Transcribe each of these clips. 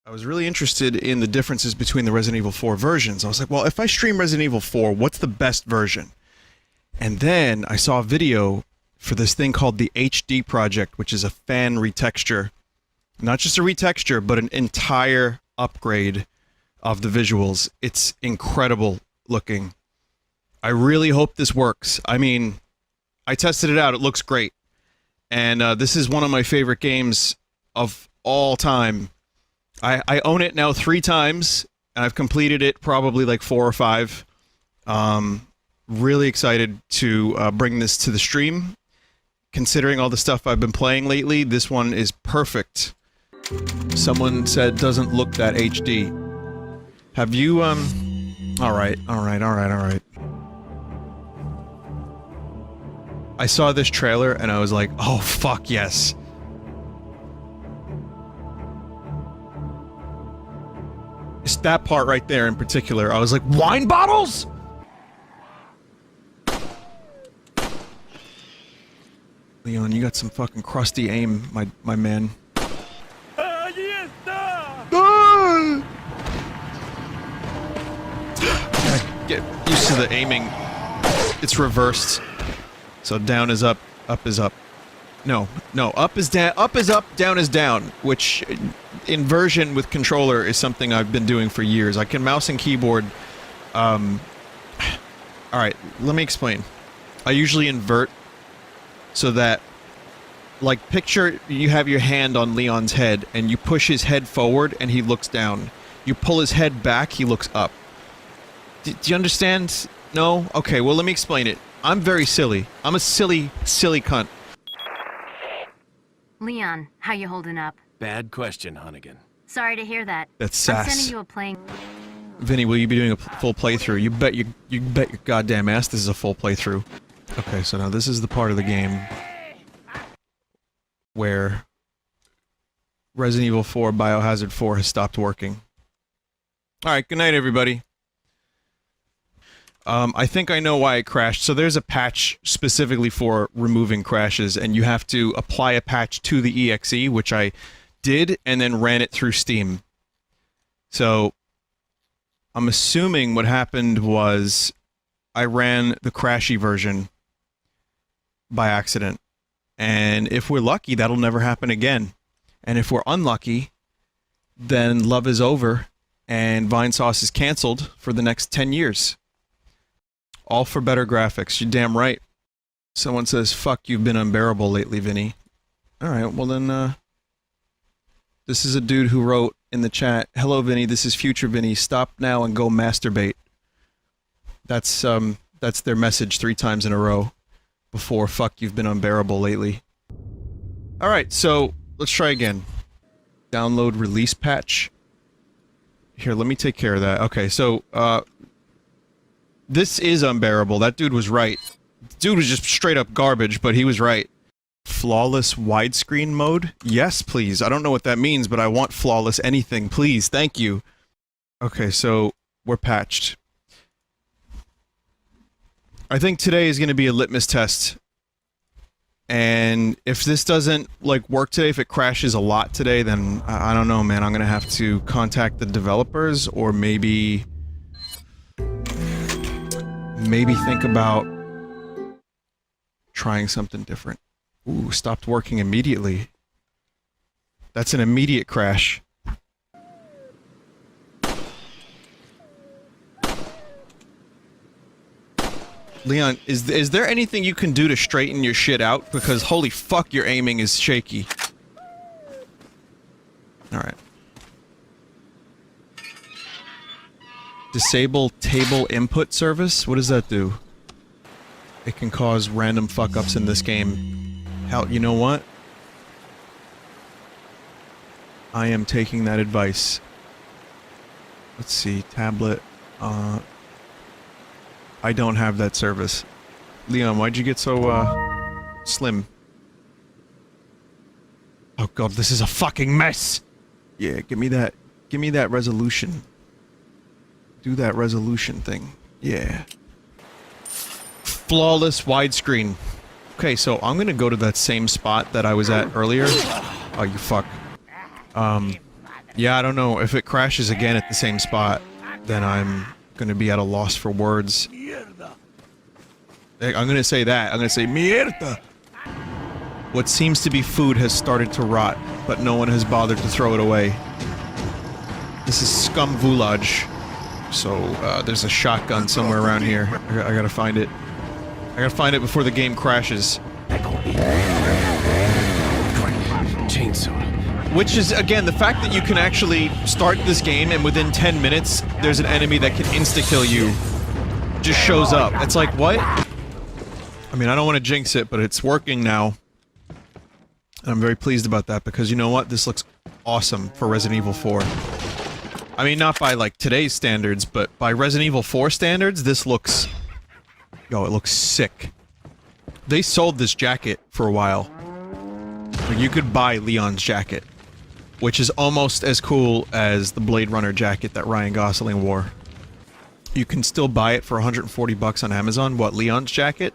I was really interested in the differences between the Resident Evil 4 versions. I was like, well, if I stream Resident Evil 4, what's the best version? And then I saw a video for this thing called the HD Project, which is a fan retexture. Not just a retexture, but an entire upgrade of the visuals. It's incredible looking. I really hope this works. I mean, I tested it out. It looks great. And this is one of my favorite games of all time. I own it now 3 times, and I've completed it probably like 4 or 5. Really excited to bring this to the stream. Considering all the stuff I've been playing lately, this one is perfect. Someone said doesn't look that HD. Have you, Alright. I saw this trailer and I was like, oh fuck yes. It's that part right there in particular. I was like, wine bottles?! Leon, you got some fucking crusty aim, my man. Get used to the aiming. It's reversed. So down is up, up is up. No, up is down, up is up, down is down, which inversion with controller is something I've been doing for years. I can mouse and keyboard. Alright, let me explain. I usually invert so that, like, picture you have your hand on Leon's head and you push his head forward and he looks down. You pull his head back, he looks up. Do you understand? No? Okay, well let me explain it. I'm very silly. I'm a silly cunt. Leon, how you holding up? Bad question, Hunnigan. Sorry to hear that. That's sass. I'm sending you a playing... Vinny, will you be doing a full playthrough? You bet your goddamn ass this is a full playthrough. Okay, so now this is the part of the game where Resident Evil 4 Biohazard 4 has stopped working. Alright, good night everybody. I think I know why it crashed. So there's a patch specifically for removing crashes, and you have to apply a patch to the EXE, which I did, and then ran it through Steam. So I'm assuming what happened was I ran the crashy version by accident. And if we're lucky, that'll never happen again. And if we're unlucky, then love is over, and Vinesauce is cancelled for the next 10 years. All for better graphics. You're damn right. Someone says, fuck, you've been unbearable lately, Vinny. Alright, well then, this is a dude who wrote in the chat, hello, Vinny, this is future Vinny. Stop now and go masturbate. That's their message 3 times in a row. Before, fuck, you've been unbearable lately. Alright, so, let's try again. Download release patch. Here, let me take care of that. Okay, so, this is unbearable. That dude was right. Dude was just straight up garbage, but he was right. Flawless widescreen mode? Yes, please. I don't know what that means, but I want flawless anything. Please, thank you. Okay, so we're patched. I think today is going to be a litmus test. And if this doesn't, like, work today, if it crashes a lot today, then I don't know, man. I'm going to have to contact the developers or maybe think about trying something different. Ooh, stopped working immediately. That's an immediate crash. Leon, is there anything you can do to straighten your shit out? Because holy fuck, your aiming is shaky. Alright. Disable table input service? What does that do? It can cause random fuck-ups in this game. Hell, you know what? I am taking that advice. Let's see, tablet, I don't have that service. Leon, why'd you get so, slim? Oh god, this is a fucking mess! Yeah, give me that resolution. Do that resolution thing. Yeah. Flawless widescreen. Okay, so I'm gonna go to that same spot that I was at earlier. Oh, you fuck. Yeah, I don't know. If it crashes again at the same spot, then I'm gonna be at a loss for words. I'm gonna say that. I'm gonna say mierda. What seems to be food has started to rot, but no one has bothered to throw it away. This is scum village. So, there's a shotgun somewhere around here. I gotta find it. I gotta find it before the game crashes. Chainsaw. Which is, again, the fact that you can actually start this game and within 10 minutes there's an enemy that can insta-kill you just shows up. It's like, what? I mean, I don't want to jinx it, but it's working now. And I'm very pleased about that because you know what? This looks awesome for Resident Evil 4. I mean, not by, like, today's standards, but by Resident Evil 4 standards, this looks... Yo, it looks sick. They sold this jacket for a while. Like, you could buy Leon's jacket, which is almost as cool as the Blade Runner jacket that Ryan Gosling wore. You can still buy it for 140 bucks on Amazon. What, Leon's jacket?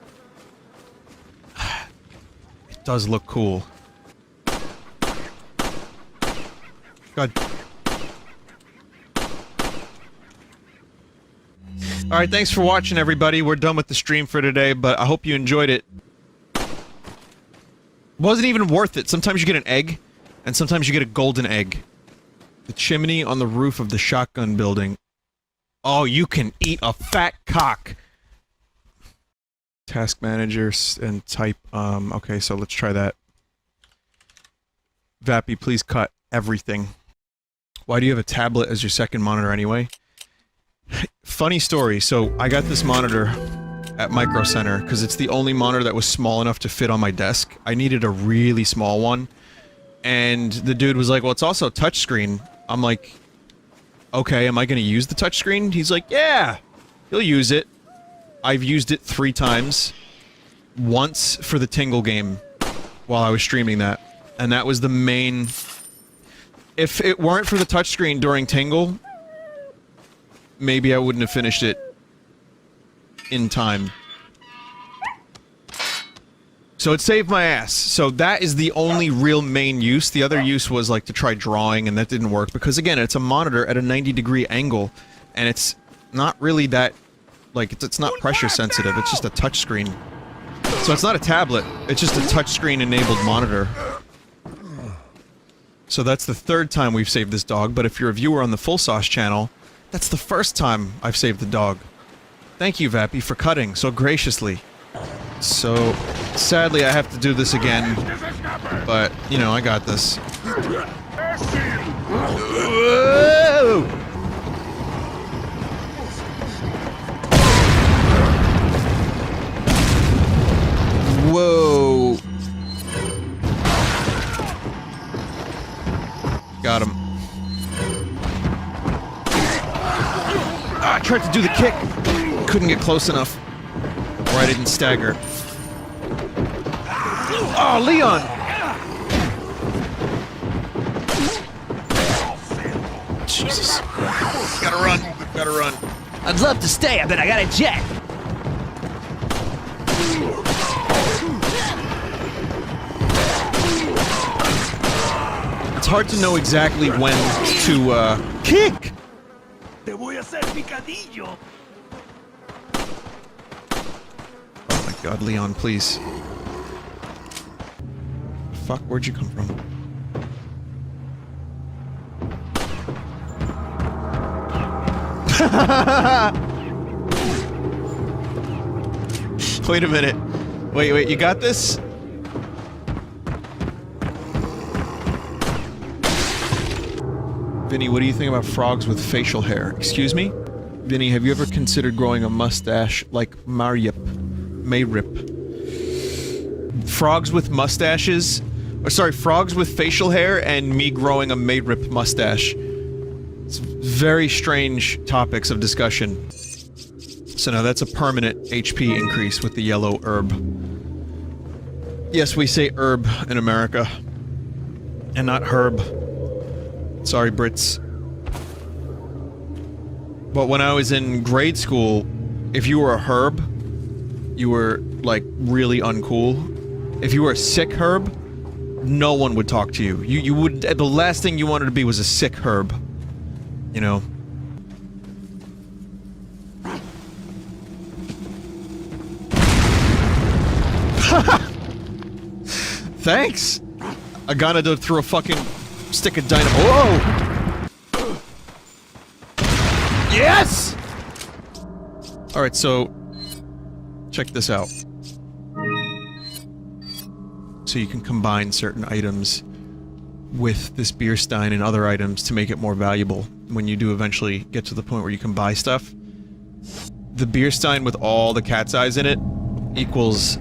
It does look cool. God. Alright, thanks for watching, everybody. We're done with the stream for today, but I hope you enjoyed it. Wasn't even worth it. Sometimes you get an egg, and sometimes you get a golden egg. The chimney on the roof of the shotgun building. Oh, you can eat a fat cock! Task manager and type, okay, so let's try that. Vappy, please cut everything. Why do you have a tablet as your second monitor anyway? Funny story, so I got this monitor at Micro Center because it's the only monitor that was small enough to fit on my desk. I needed a really small one, and the dude was like, well, it's also touchscreen. I'm like, okay, am I gonna use the touchscreen? He's like, yeah, he'll use it. I've used it 3 times. Once for the Tingle game while I was streaming that, and that was the main... If it weren't for the touchscreen during Tingle, maybe I wouldn't have finished it in time. So it saved my ass. So that is the only real main use. The other use was like to try drawing, and that didn't work because again, it's a monitor at a 90-degree angle, and it's not really that, like, it's not pressure sensitive. It's just a touchscreen. So it's not a tablet. It's just a touchscreen enabled monitor. So that's the 3rd time we've saved this dog, but if you're a viewer on the Full Sauce channel, that's the 1st time I've saved the dog. Thank you, Vappy, for cutting so graciously. So, sadly I have to do this again, but, you know, I got this. Whoa! Whoa! Got him. Ah, I tried to do the kick. Couldn't get close enough. Or I didn't stagger. Oh, Leon! Jesus. Gotta run. Gotta run. I'd love to stay, but I got a jet. It's hard to know exactly when to, kick! Oh my god, Leon, please. Fuck, where'd you come from? Wait a minute. Wait, you got this? Vinny, what do you think about frogs with facial hair? Excuse me? Vinny, have you ever considered growing a mustache like Mayrup? Frogs with mustaches? Or sorry, frogs with facial hair and me growing a Mayrup mustache. It's very strange topics of discussion. So now that's a permanent HP increase with the yellow herb. Yes, we say herb in America. And not herb. Sorry, Brits. But when I was in grade school, if you were a herb, you were, like, really uncool. If you were a sick herb, no one would talk to you. You would, the last thing you wanted to be was a sick herb. You know? Thanks! Agana threw a fucking stick of dynamite. Whoa! Yes! Alright, so... check this out. So you can combine certain items with this beer stein and other items to make it more valuable when you do eventually get to the point where you can buy stuff. The beer stein with all the cat's eyes in it equals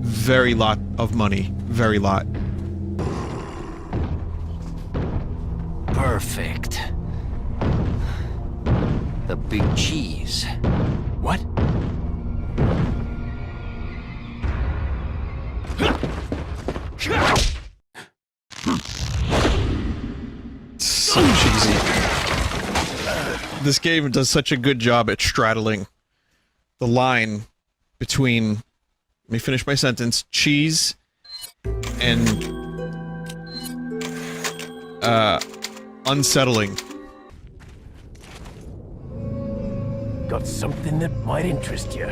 very lot of money. Very lot. Perfect. The big cheese. What? So cheesy. This game does such a good job at straddling the line between, let me finish my sentence, cheese and unsettling. Got something that might interest you.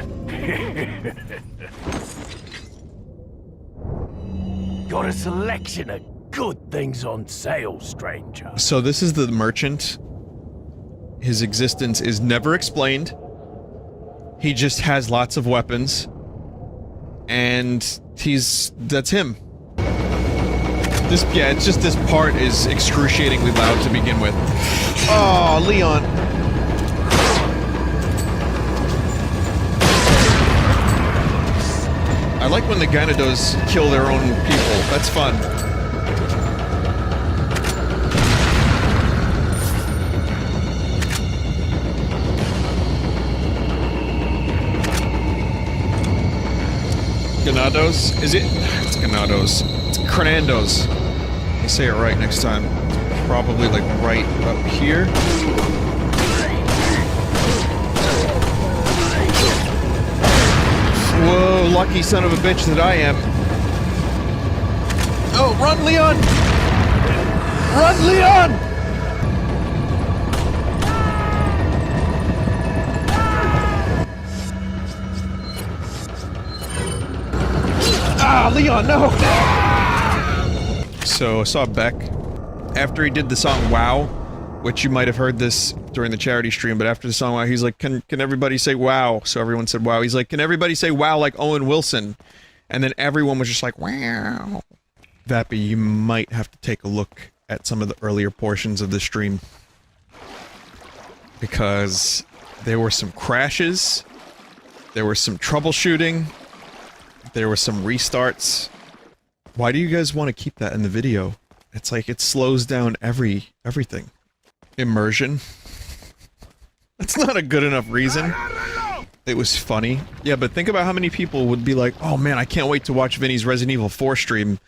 Got a selection of good things on sale, stranger. So this is the merchant. His existence is never explained. He just has lots of weapons. And that's him. Yeah, it's just this part is excruciatingly loud to begin with. Oh, Leon. I like when the Gyarados kill their own people. That's fun. Ganados? Is it? It's Ganados. It's Cranandos. I'll say it right next time. It's probably like right up here. Whoa, lucky son of a bitch that I am. Oh, run, Leon! Run, Leon! Ah, Leon, no! So, I saw Beck, after he did the song WoW, which you might have heard this during the charity stream, but after the song WoW, he's like, can everybody say WoW? So everyone said WoW. He's like, can everybody say WoW like Owen Wilson? And then everyone was just like, wow. Vappy, you might have to take a look at some of the earlier portions of the stream. Because there were some crashes, there was some troubleshooting, there were some restarts. Why do you guys want to keep that in the video? It's like, it slows down everything. Immersion. That's not a good enough reason. It was funny. Yeah, but think about how many people would be like, oh man, I can't wait to watch Vinny's Resident Evil 4 stream.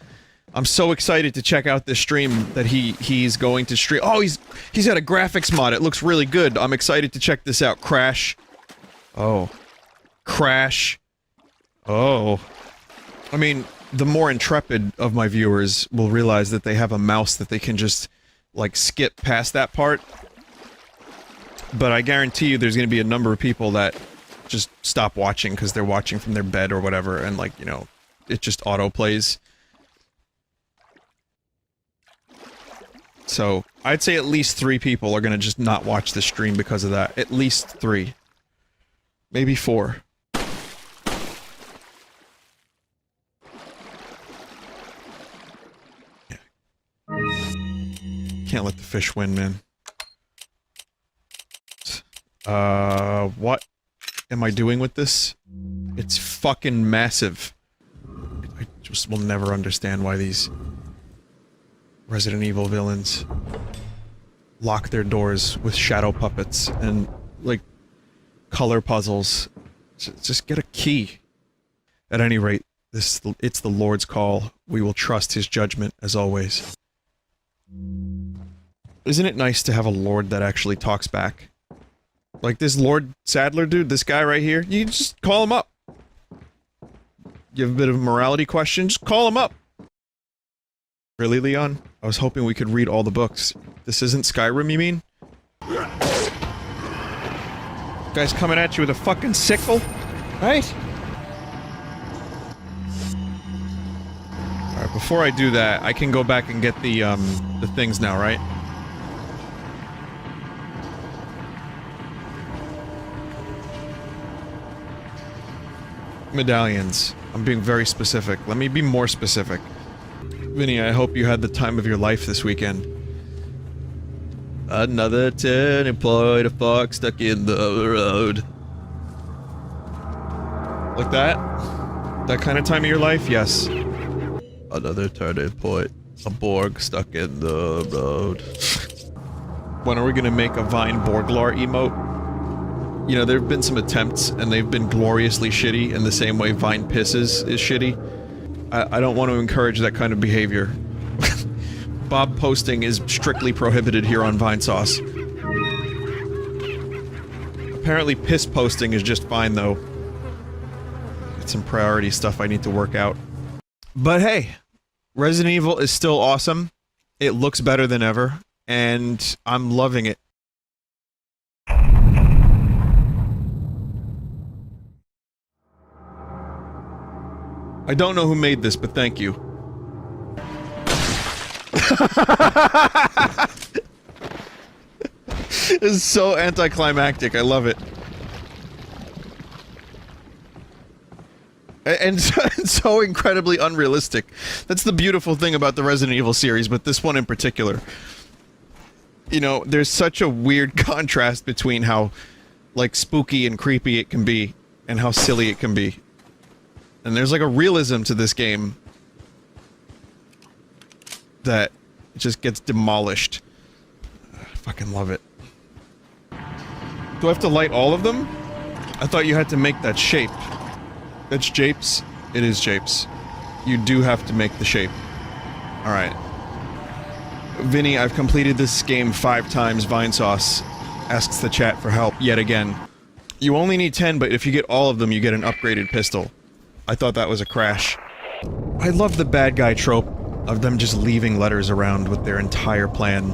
I'm so excited to check out this stream that he's going to stream. Oh, he's got a graphics mod. It looks really good. I'm excited to check this out. Crash. Oh. Crash. Oh. I mean, the more intrepid of my viewers will realize that they have a mouse that they can just, like, skip past that part. But I guarantee you there's gonna be a number of people that just stop watching because they're watching from their bed or whatever, and, like, you know, it just auto-plays. So, I'd say at least 3 people are gonna just not watch the stream because of that. At least 3. Maybe 4. Can't let the fish win, man. What am I doing with this? It's fucking massive. I just will never understand why these Resident Evil villains lock their doors with shadow puppets and, like, color puzzles. Just get a key. At any rate, it's the Lord's call. We will trust his judgment, as always. Isn't it nice to have a lord that actually talks back? Like this Lord Sadler dude, this guy right here, you just call him up. You have a bit of a morality question, just call him up. Really, Leon? I was hoping we could read all the books. This isn't Skyrim, you mean? Guy's coming at you with a fucking sickle? Right? Alright, before I do that, I can go back and get the things now, right? Medallions. I'm being very specific. Let me be more specific. Vinny, I hope you had the time of your life this weekend. Another turning point, a fork stuck in the road. Like that? That kind of time of your life? Yes. Another turning point, a Borg stuck in the road. When are we gonna make a Vine Borglar emote? You know, there have been some attempts, and they've been gloriously shitty in the same way Vine Pisses is shitty. I don't want to encourage that kind of behavior. Bob posting is strictly prohibited here on Vinesauce. Apparently piss posting is just fine, though. It's some priority stuff I need to work out. But hey, Resident Evil is still awesome. It looks better than ever, and I'm loving it. I don't know who made this, but thank you. This is so anticlimactic, I love it. And so incredibly unrealistic. That's the beautiful thing about the Resident Evil series, but this one in particular. You know, there's such a weird contrast between how, like, spooky and creepy it can be, and how silly it can be. And there's like a realism to this game that just gets demolished. I fucking love it. Do I have to light all of them? I thought you had to make that shape. That's Japes? It is Japes. You do have to make the shape. Alright. Vinny, I've completed this game 5 times. Vinesauce asks the chat for help yet again. You only need 10, but if you get all of them, you get an upgraded pistol. I thought that was a crash. I love the bad guy trope of them just leaving letters around with their entire plan.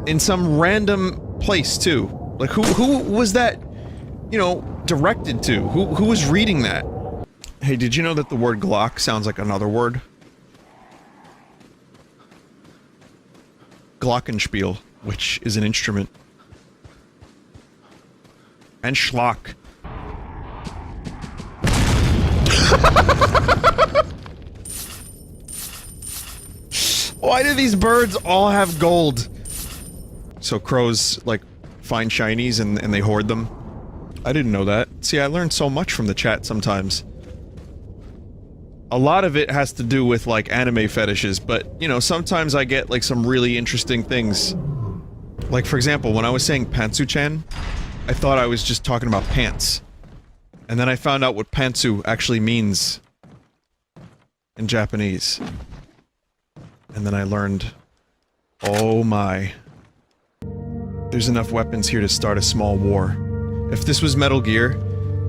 In some random place, too. Like, who was that, you know, directed to? Who was reading that? Hey, did you know that the word Glock sounds like another word? Glockenspiel, which is an instrument. And Schlock. Why do these birds all have gold? So crows, like, find shinies and they hoard them? I didn't know that. See, I learned so much from the chat sometimes. A lot of it has to do with, like, anime fetishes, but, you know, sometimes I get, like, some really interesting things. Like, for example, when I was saying pantsu-chan, I thought I was just talking about pants. And then I found out what pantsu actually means in Japanese. And then I learned, oh my. There's enough weapons here to start a small war. If this was Metal Gear,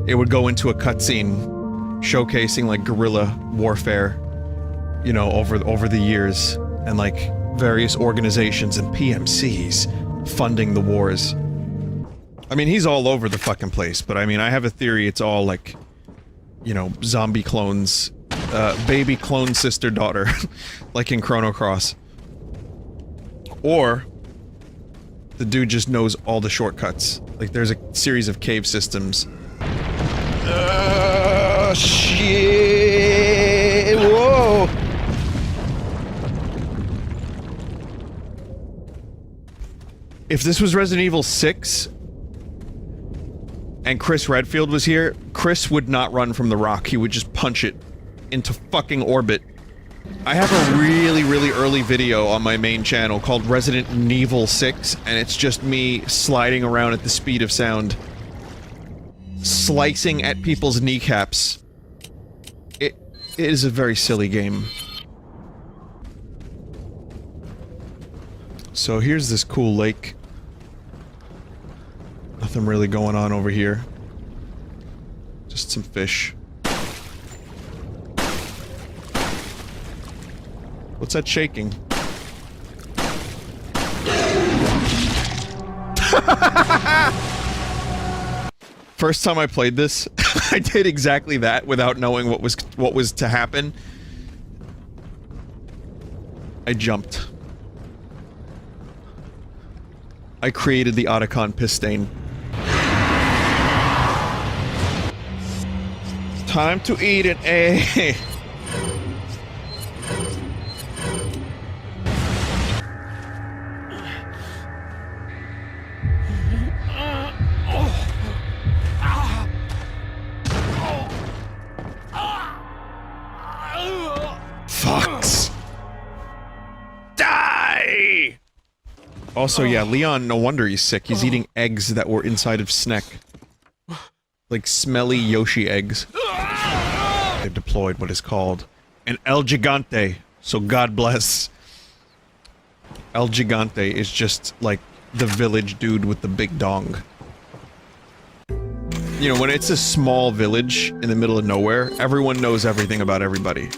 it would go into a cutscene showcasing, like, guerrilla warfare, you know, over the years, and, like, various organizations and PMCs funding the wars. I mean, he's all over the fucking place, but I mean, I have a theory it's all, like, you know, zombie clones, baby clone sister-daughter, like in Chrono Cross. Or, the dude just knows all the shortcuts. Like, there's a series of cave systems. Shit! Whoa! If this was Resident Evil 6, and Chris Redfield was here, Chris would not run from the rock, he would just punch it into fucking orbit. I have a really, really early video on my main channel called Resident Evil 6, and it's just me sliding around at the speed of sound. Slicing at people's kneecaps. It is a very silly game. So here's this cool lake. Nothing really going on over here. Just some fish. What's that shaking? First time I played this, I did exactly that without knowing what was to happen. I jumped. I created the Otacon piss stain. Time to eat an egg. Fucks. Die! Also, yeah, Leon, no wonder he's sick. He's eating eggs that were inside of Snek. Like smelly Yoshi eggs. They've deployed what is called an El Gigante, so God bless. El Gigante is just like the village dude with the big dong. You know, when it's a small village in the middle of nowhere, everyone knows everything about everybody.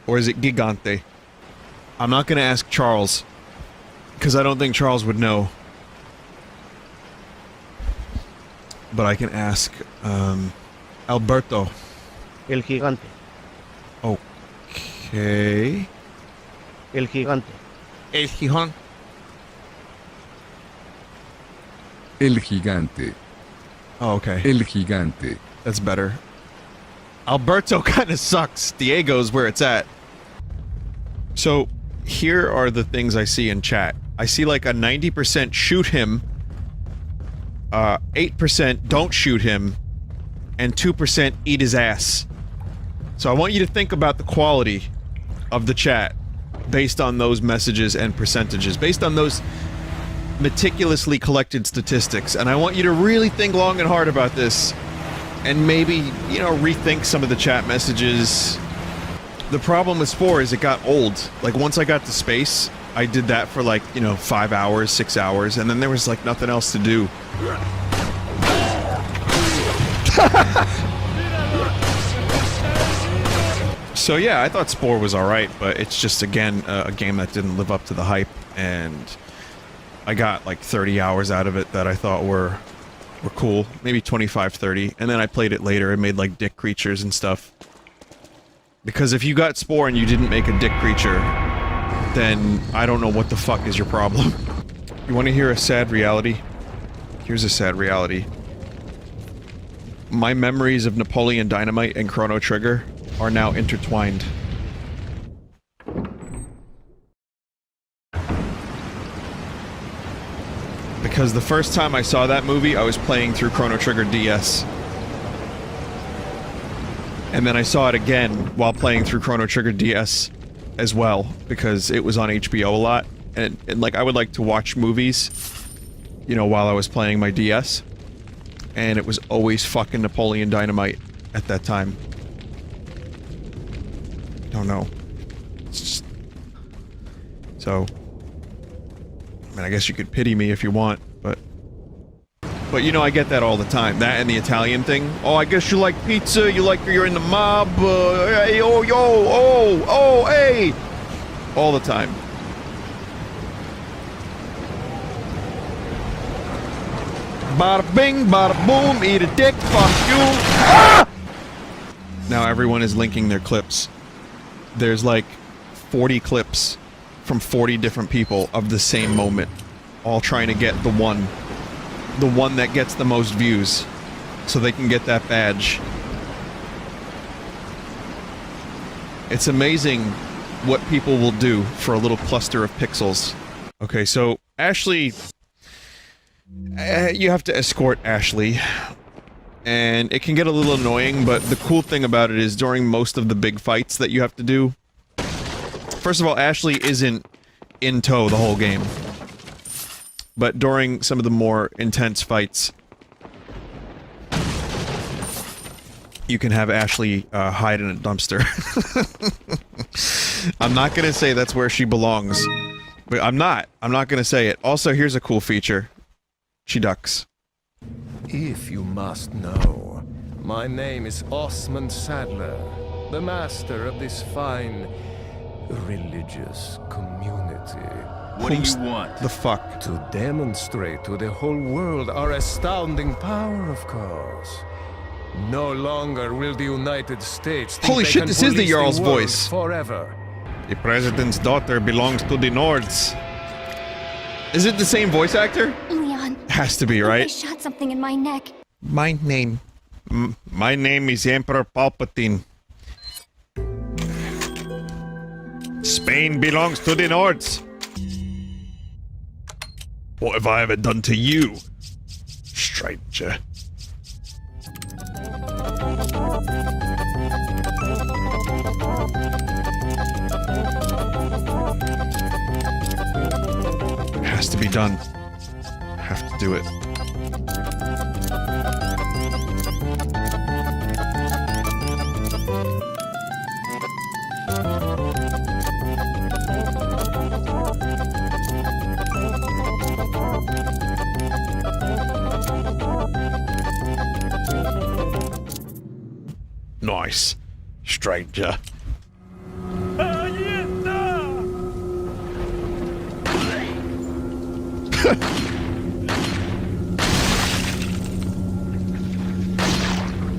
Or is it Gigante? I'm not gonna ask Charles, because I don't think Charles would know. But I can ask, Alberto. El Gigante. Okay. El Gigante. El Gijón. El Gigante. Oh, okay. El Gigante. That's better. Alberto kind of sucks. Diego's where it's at. So, here are the things I see in chat. I see like a 90% shoot him, 8% don't shoot him, and 2% eat his ass. So I want you to think about the quality of the chat based on those messages and percentages, based on those meticulously collected statistics, and I want you to really think long and hard about this, and maybe, you know, rethink some of the chat messages. The problem with Spore is it got old. Like, once I got to space, I did that for like, you know, 5 hours, 6 hours, and then there was like nothing else to do. So yeah, I thought Spore was alright, but it's just, again, a game that didn't live up to the hype, and I got like 30 hours out of it that I thought were cool. Maybe 25, 30, and then I played it later and made like dick creatures and stuff. Because if you got Spore and you didn't make a dick creature, then I don't know what the fuck is your problem. You want to hear a sad reality? Here's a sad reality. My memories of Napoleon Dynamite and Chrono Trigger are now intertwined. Because the first time I saw that movie, I was playing through Chrono Trigger DS. And then I saw it again while playing through Chrono Trigger DS as well, because it was on HBO a lot, and like, I would like to watch movies, you know, while I was playing my DS, and it was always fucking Napoleon Dynamite at that time. Don't know. It's just... So... I mean, I guess you could pity me if you want, but... But, you know, I get that all the time. That and the Italian thing. Oh, I guess you like pizza, you're in the mob, hey, oh, yo, oh, hey! All the time. Bada bing, bada boom, eat a dick, fuck you! Ah! Now everyone is linking their clips. There's like 40 clips from 40 different people of the same moment. All trying to get the one that gets the most views, so they can get that badge. It's amazing what people will do for a little cluster of pixels. Okay, so Ashley... you have to escort Ashley. And it can get a little annoying, but the cool thing about it is during most of the big fights that you have to do... First of all, Ashley isn't in tow the whole game. But during some of the more intense fights, you can have Ashley hide in a dumpster. I'm not gonna say that's where she belongs. But I'm not gonna say it. Also, here's a cool feature. She ducks. If you must know, my name is Osman Sadler. the master of this fine religious community. What do you want? The fuck? To demonstrate to the whole world our astounding power, of course. No longer will the United States think Holy they shit, can this is the police Jarl's world voice. forever. The president's daughter belongs to the Nords. Is it the same voice actor? Leon. Has to be, I right? shot something in my neck. My name is Emperor Palpatine. Spain belongs to the Nords. What have I ever done to you, stranger? Has to be done. Have to do it. Nice, stranger.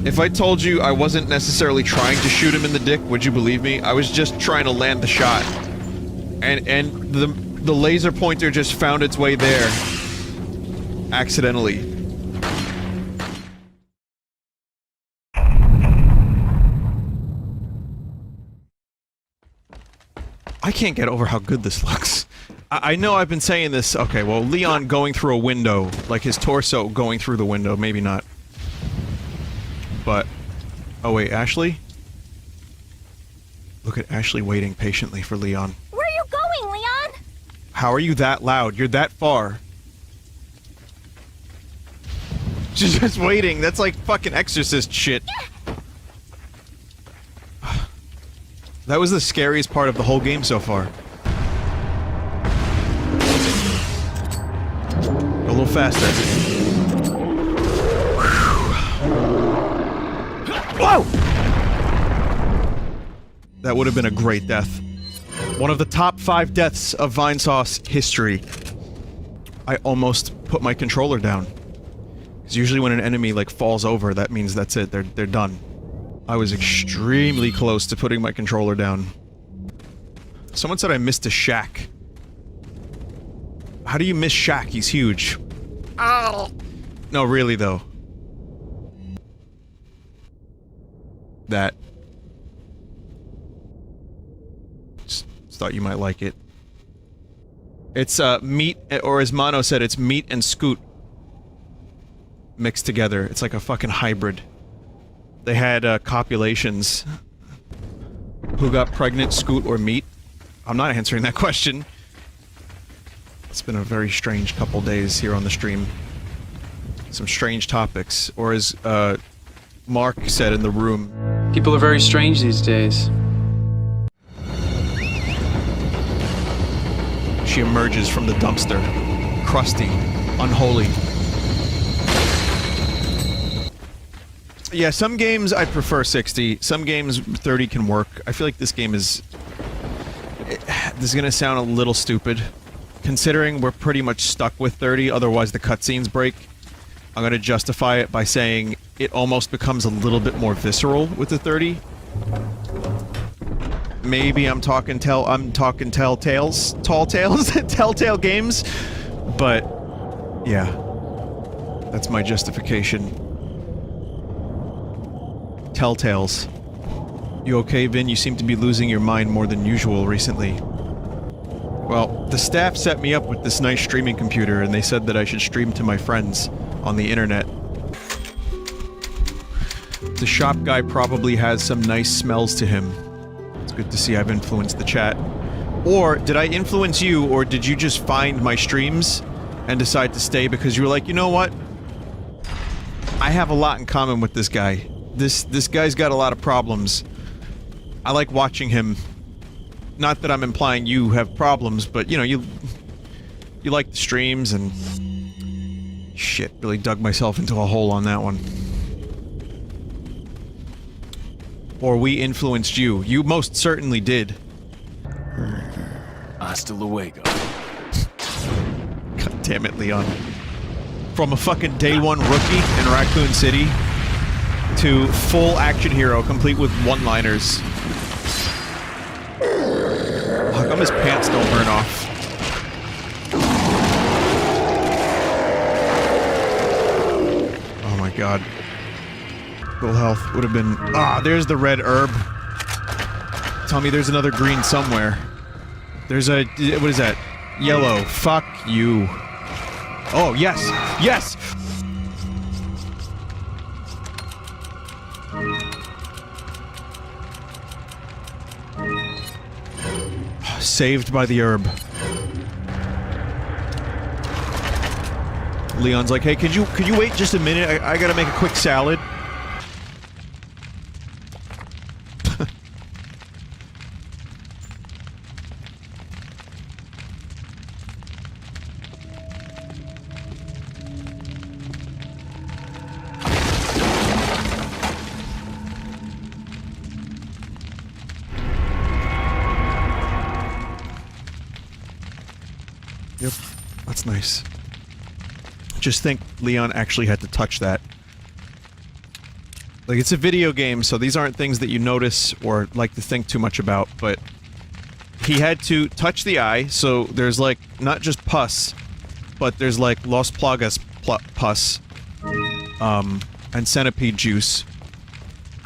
If I told you I wasn't necessarily trying to shoot him in the dick, would you believe me? I was just trying to land the shot. And the laser pointer just found its way there. Accidentally. I can't get over how good this looks. I know I've been saying this. Okay, well, Leon going through a window, like his torso going through the window, maybe not. But, oh wait, Ashley? Look at Ashley waiting patiently for Leon. Where are you going, Leon? How are you that loud? You're that far. She's just waiting. That's like fucking Exorcist shit. That was the scariest part of the whole game so far. A little faster. Whoa! That would have been a great death. One of the top 5 deaths of Vinesauce history. I almost put my controller down. Because usually when an enemy, like, falls over, that means that's it. They're done. I was extremely close to putting my controller down. Someone said I missed a Shaq. How do you miss Shaq? He's huge. Oh. No, really, though. That. Just thought you might like it. It's, meat, or as Mono said, it's meat and Scoot mixed together. It's like a fucking hybrid. They had, copulations. Who got pregnant, Scoot or meat? I'm not answering that question. It's been a very strange couple days here on the stream. Some strange topics. Or as, Mark said in the room. People are very strange these days. She emerges from the dumpster. Crusty. Unholy. Yeah, some games I prefer 60. Some games 30 can work. I feel like this game is... This is gonna sound a little stupid. Considering we're pretty much stuck with 30, otherwise the cutscenes break. I'm gonna justify it by saying it almost becomes a little bit more visceral with the 30. Maybe I'm talking telltales? Tall tales? Telltale games? But, yeah. That's my justification. Telltales. You okay, Vin? You seem to be losing your mind more than usual recently. Well, the staff set me up with this nice streaming computer, and they said that I should stream to my friends on the internet. The shop guy probably has some nice smells to him. It's good to see I've influenced the chat. Or, did I influence you, or did you just find my streams and decide to stay because you were like, you know what? I have a lot in common with this guy. This guy's got a lot of problems. I like watching him. Not that I'm implying you have problems, but, you know, you like the streams and... Shit, really dug myself into a hole on that one. Or we influenced you. You most certainly did. Hasta luego. God damn it, Leon. From a fucking day one rookie in Raccoon City to full action hero, complete with one-liners. How come his pants don't burn off? Oh my god. Full health would have been... Ah, there's the red herb. Tell me there's another green somewhere. There's a... What is that? Yellow. Fuck you. Oh, yes! Yes! Saved by the herb. Leon's like, hey, could you wait just a minute? I gotta make a quick salad. Yep, that's nice. Just think Leon actually had to touch that. Like, it's a video game, so these aren't things that you notice or like to think too much about, but he had to touch the eye, so there's like, not just pus, but there's like Los Plagas pus, and centipede juice.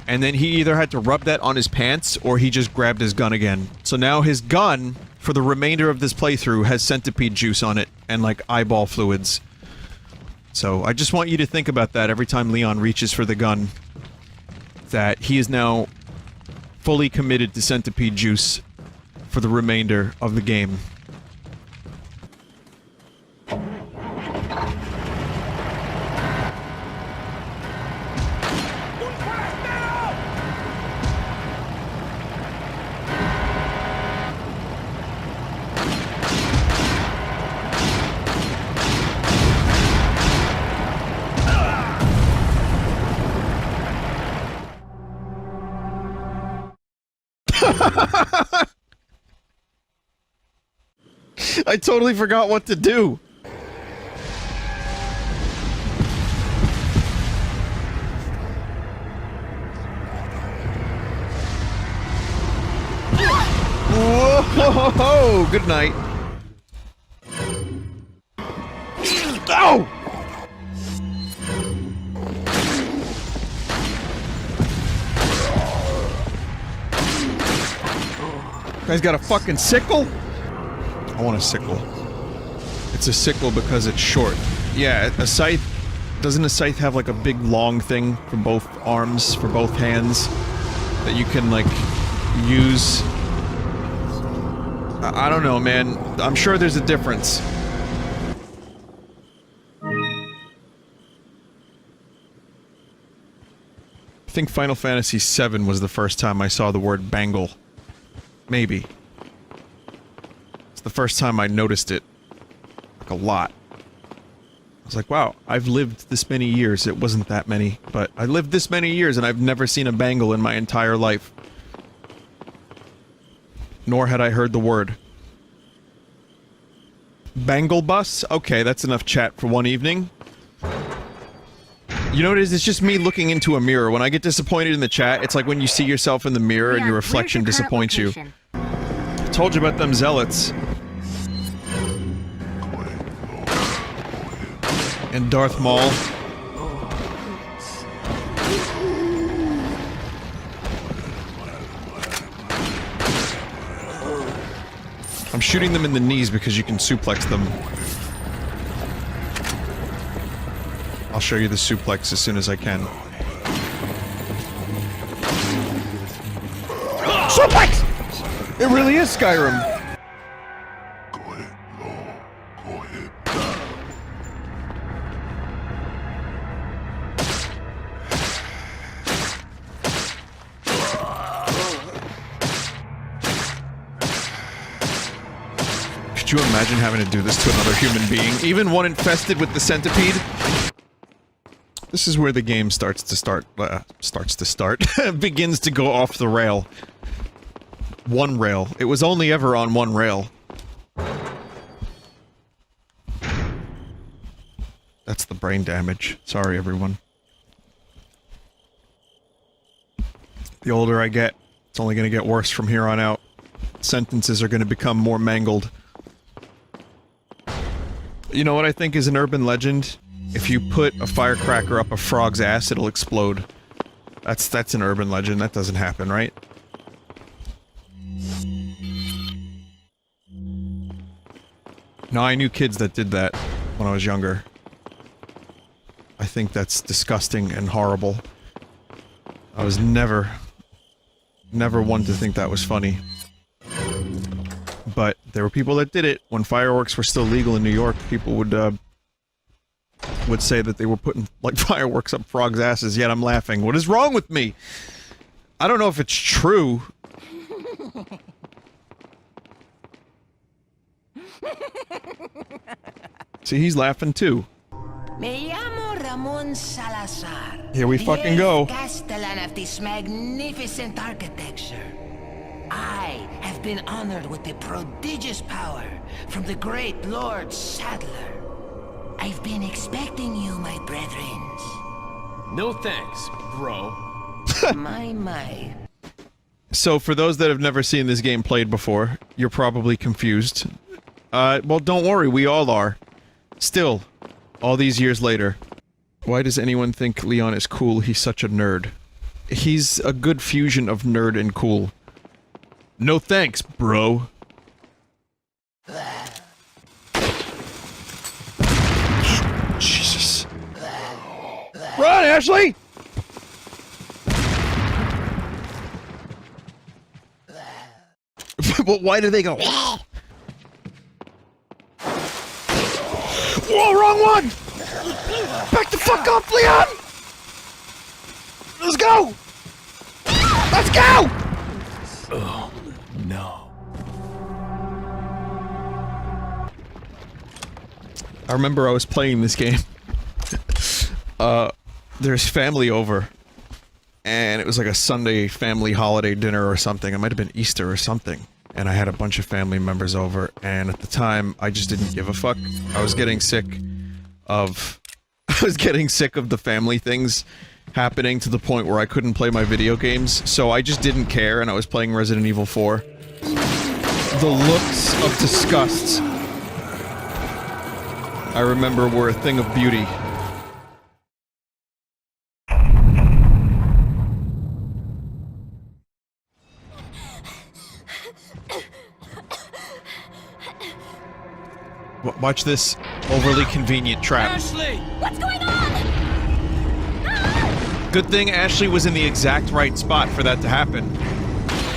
And then he either had to rub that on his pants, or he just grabbed his gun again. So now his gun, for the remainder of this playthrough, has centipede juice on it, and like eyeball fluids. So I just want you to think about that every time Leon reaches for the gun. That he is now fully committed to centipede juice for the remainder of the game. I totally forgot what to do. Whoa! Good night. Ow! Guy's got a fucking sickle? I want a sickle. It's a sickle because it's short. Yeah, a scythe... Doesn't a scythe have like a big long thing for both arms, for both hands? That you can like... use... I don't know, man. I'm sure there's a difference. I think Final Fantasy VII was the first time I saw the word bangle. Maybe. It's the first time I noticed it. Like, a lot. I was like, wow, I've lived this many years. It wasn't that many, but I lived this many years and I've never seen a bangle in my entire life. Nor had I heard the word. Bangle bus? Okay, that's enough chat for one evening. You know what it is? It's just me looking into a mirror. When I get disappointed in the chat, it's like when you see yourself in the mirror and your reflection disappoints you. I told you about them zealots. And Darth Maul. I'm shooting them in the knees because you can suplex them. I'll show you the suplex as soon as I can. Suplex! It really is Skyrim! Could you imagine having to do this to another human being? Even one infested with the centipede? This is where the game begins to go off the rail. One rail. It was only ever on one rail. That's the brain damage. Sorry, everyone. The older I get, it's only gonna get worse from here on out. Sentences are gonna become more mangled. You know what I think is an urban legend? If you put a firecracker up a frog's ass, it'll explode. That's an urban legend. That doesn't happen, right? No, I knew kids that did that when I was younger. I think that's disgusting and horrible. I was never one to think that was funny. But there were people that did it. When fireworks were still legal in New York, people would say that they were putting, like, fireworks up frogs' asses, yet I'm laughing. What is wrong with me? I don't know if it's true. See, he's laughing too. Me llamo Ramon Salazar. Here we fucking go. Castellan of this magnificent architecture. I have been honored with the prodigious power from the great Lord Sadler. I've been expecting you, my brethrens. No thanks, bro. My. So, for those that have never seen this game played before, you're probably confused. Well, don't worry, we all are. Still, all these years later. Why does anyone think Leon is cool? He's such a nerd. He's a good fusion of nerd and cool. No thanks, bro. Jesus. Run, Ashley! But why do they go? Whoa, wrong one! Back the fuck up, Leon! Let's go! Let's go! Oh, no. I remember I was playing this game. There's family over. And it was like a Sunday family holiday dinner or something. It might have been Easter or something. And I had a bunch of family members over, and at the time, I just didn't give a fuck. I was getting sick of the family things happening to the point where I couldn't play my video games, so I just didn't care, and I was playing Resident Evil 4. The looks of disgust, I remember, were a thing of beauty. Watch this overly convenient trap. Ashley! What's going on? Good thing Ashley was in the exact right spot for that to happen.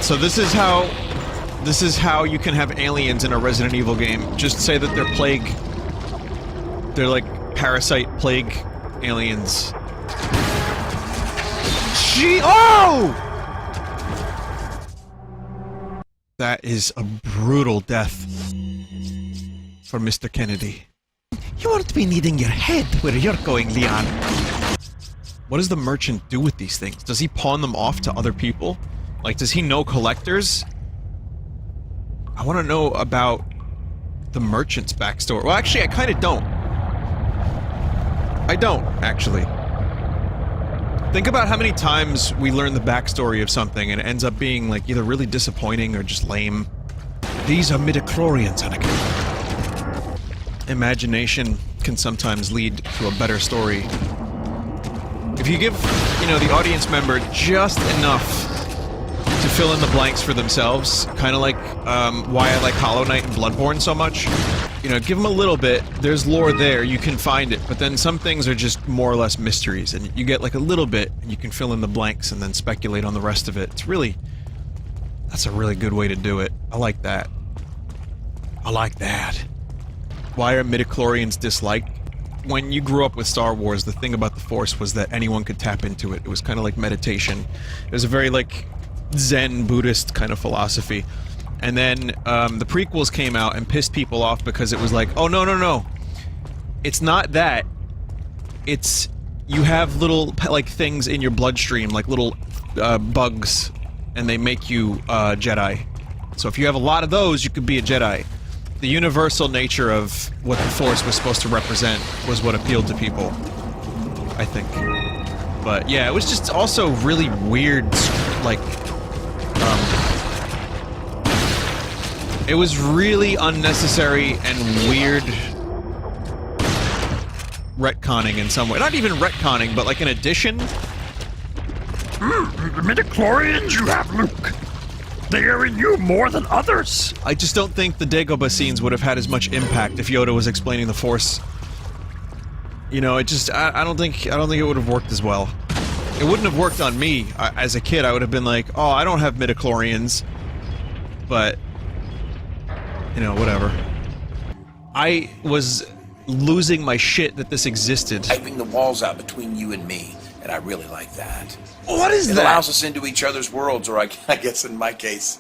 So this is how you can have aliens in a Resident Evil game. Just say that they're plague. They're like parasite plague aliens. Oh! That is a brutal death for Mr. Kennedy. You won't be needing your head where you're going, Leon. What does the merchant do with these things? Does he pawn them off to other people? Like, does he know collectors? I want to know about the merchant's backstory. Well, actually, I kind of don't. I don't, actually. Think about how many times we learn the backstory of something and it ends up being, like, either really disappointing or just lame. These are midichlorians, Anakin. Imagination can sometimes lead to a better story. If you give, you know, the audience member just enough to fill in the blanks for themselves, kind of like why I like Hollow Knight and Bloodborne so much. You know, give them a little bit, there's lore there, you can find it, but then some things are just more or less mysteries, and you get like a little bit, and you can fill in the blanks and then speculate on the rest of it. It's really... that's a really good way to do it. I like that. I like that. Why are midichlorians disliked? When you grew up with Star Wars, the thing about the Force was that anyone could tap into it. It was kind of like meditation. It was a very, like, Zen Buddhist kind of philosophy. And then, the prequels came out and pissed people off because it was like, oh, no, no, no. It's not that. It's you have little, like, things in your bloodstream, like little, bugs, and they make you, Jedi. So if you have a lot of those, you could be a Jedi. The universal nature of what the Force was supposed to represent was what appealed to people, I think. But yeah, it was just also really weird, like, it was really unnecessary and weird retconning in some way. Not even retconning, but like an addition. The midichlorians you have, Luke. They are in you more than others. I just don't think the Dagobah scenes would have had as much impact if Yoda was explaining the Force. You know, it just, I don't think it would have worked as well. It wouldn't have worked on me. As a kid, I would have been like, oh, I don't have midichlorians. But, you know, whatever. I was losing my shit that this existed. Typing the walls out between you and me, and I really like that. What is It that? allows us into each other's worlds, or I guess in my case,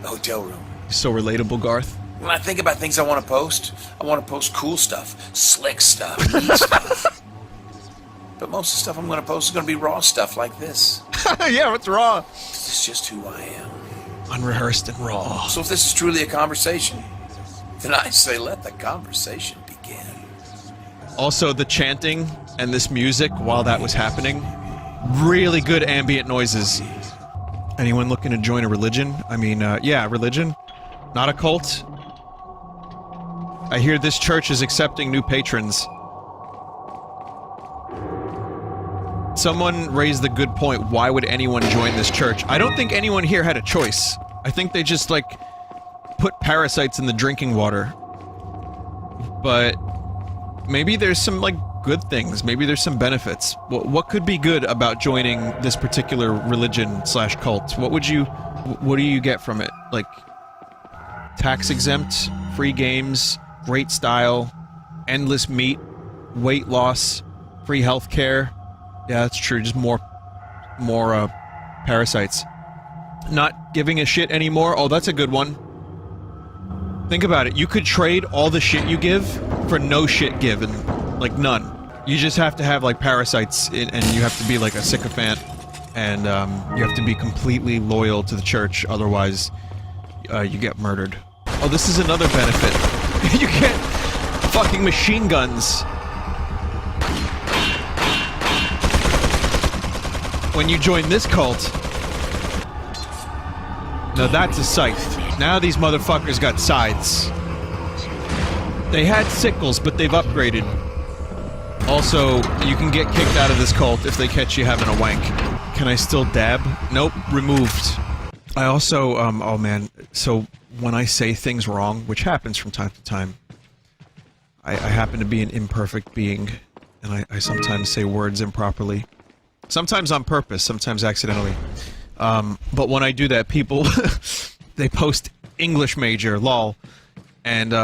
the hotel room. So relatable, Garth. When I think about things I want to post cool stuff, slick stuff, neat stuff. But most of the stuff I'm going to post is going to be raw stuff like this. Yeah, what's wrong? It's just who I am. Unrehearsed and raw. So if this is truly a conversation, then I say let the conversation begin. Also, the chanting and this music while that was happening, really good ambient noises. Anyone looking to join a religion? I mean, yeah, religion. Not a cult. I hear this church is accepting new patrons. Someone raised the good point, why would anyone join this church? I don't think anyone here had a choice. I think they just, like, put parasites in the drinking water. But maybe there's some, like, good things. Maybe there's some benefits. What could be good about joining this particular religion slash cult? What do you get from it? Like, tax exempt, free games, great style, endless meat, weight loss, free healthcare. Yeah, that's true. Just more parasites. Not giving a shit anymore. Oh, that's a good one. Think about it. You could trade all the shit you give for no shit given. Like, none. You just have to have, like, parasites, and you have to be, like, a sycophant, and, you have to be completely loyal to the church, otherwise, you get murdered. Oh, this is another benefit. You get fucking machine guns. When you join this cult... Now that's a scythe. Now these motherfuckers got scythes. They had sickles, but they've upgraded. Also, you can get kicked out of this cult if they catch you having a wank. Can I still dab? Nope, removed. I also, oh man, so when I say things wrong, which happens from time to time, I happen to be an imperfect being, and I sometimes say words improperly. Sometimes on purpose, sometimes accidentally. But when I do that, people, they post English major, lol, and,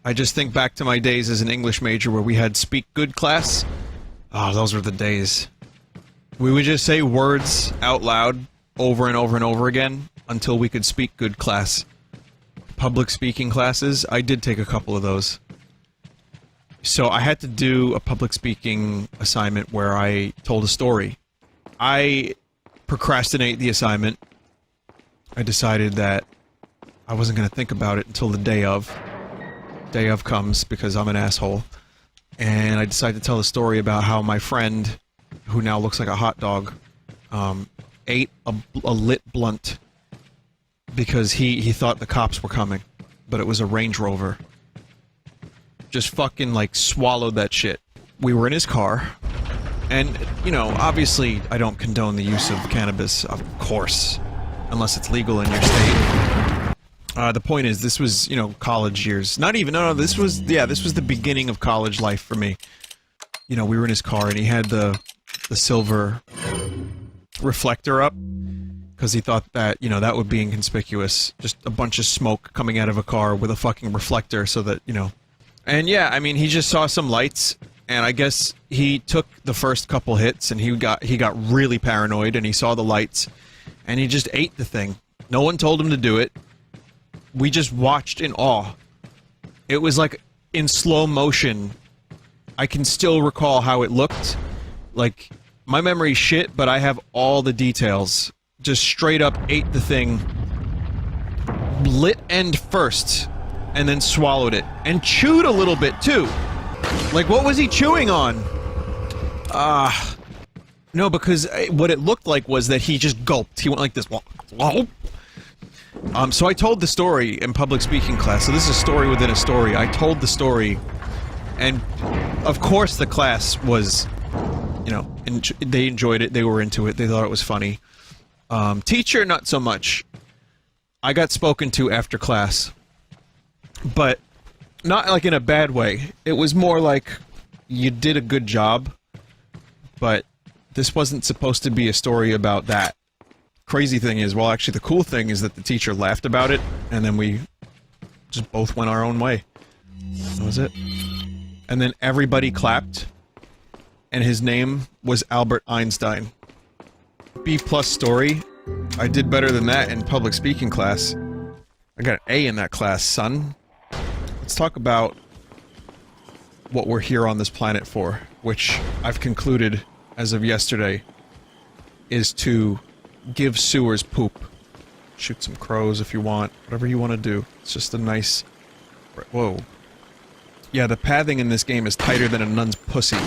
I just think back to my days as an English major where we had speak good class. Oh, those were the days. We would just say words out loud over and over and over again until we could speak good class. Public speaking classes, I did take a couple of those. So I had to do a public speaking assignment where I told a story. I procrastinate the assignment. I decided that I wasn't going to think about it until the day of. Day of comes because I'm an asshole. And I decided to tell a story about how my friend, who now looks like a hot dog, ate a lit blunt because he thought the cops were coming, but it was a Range Rover. Just fucking, like, swallowed that shit. We were in his car, and, you know, obviously I don't condone the use of cannabis, of course, unless it's legal in your state. The point is, this was, you know, college years. Not even, no, this was the beginning of college life for me. You know, we were in his car, and he had the silver reflector up, because he thought that, you know, that would be inconspicuous. Just a bunch of smoke coming out of a car with a fucking reflector so that, you know... And yeah, I mean, he just saw some lights, and I guess he took the first couple hits, and he got really paranoid, and he saw the lights, and he just ate the thing. No one told him to do it. We just watched in awe. It was like, in slow motion, I can still recall how it looked. Like, my memory's shit, but I have all the details. Just straight up ate the thing, lit end first, and then swallowed it. And chewed a little bit, too. Like, what was he chewing on? No, because what it looked like was that he just gulped. He went like this. So I told the story in public speaking class. So this is a story within a story. I told the story, and of course the class was, you know, they enjoyed it. They were into it. They thought it was funny. Teacher, not so much. I got spoken to after class, but not like in a bad way. It was more like, you did a good job, but this wasn't supposed to be a story about that. Crazy thing is, well, actually the cool thing is that the teacher laughed about it, and then we just both went our own way. That was it. And then everybody clapped, and his name was Albert Einstein. B+ story. I did better than that in public speaking class. I got an A in that class, son. Let's talk about what we're here on this planet for, which I've concluded, as of yesterday, is to give sewers poop. Shoot some crows if you want. Whatever you want to do. It's just a nice... Whoa. Yeah, the pathing in this game is tighter than a nun's pussy.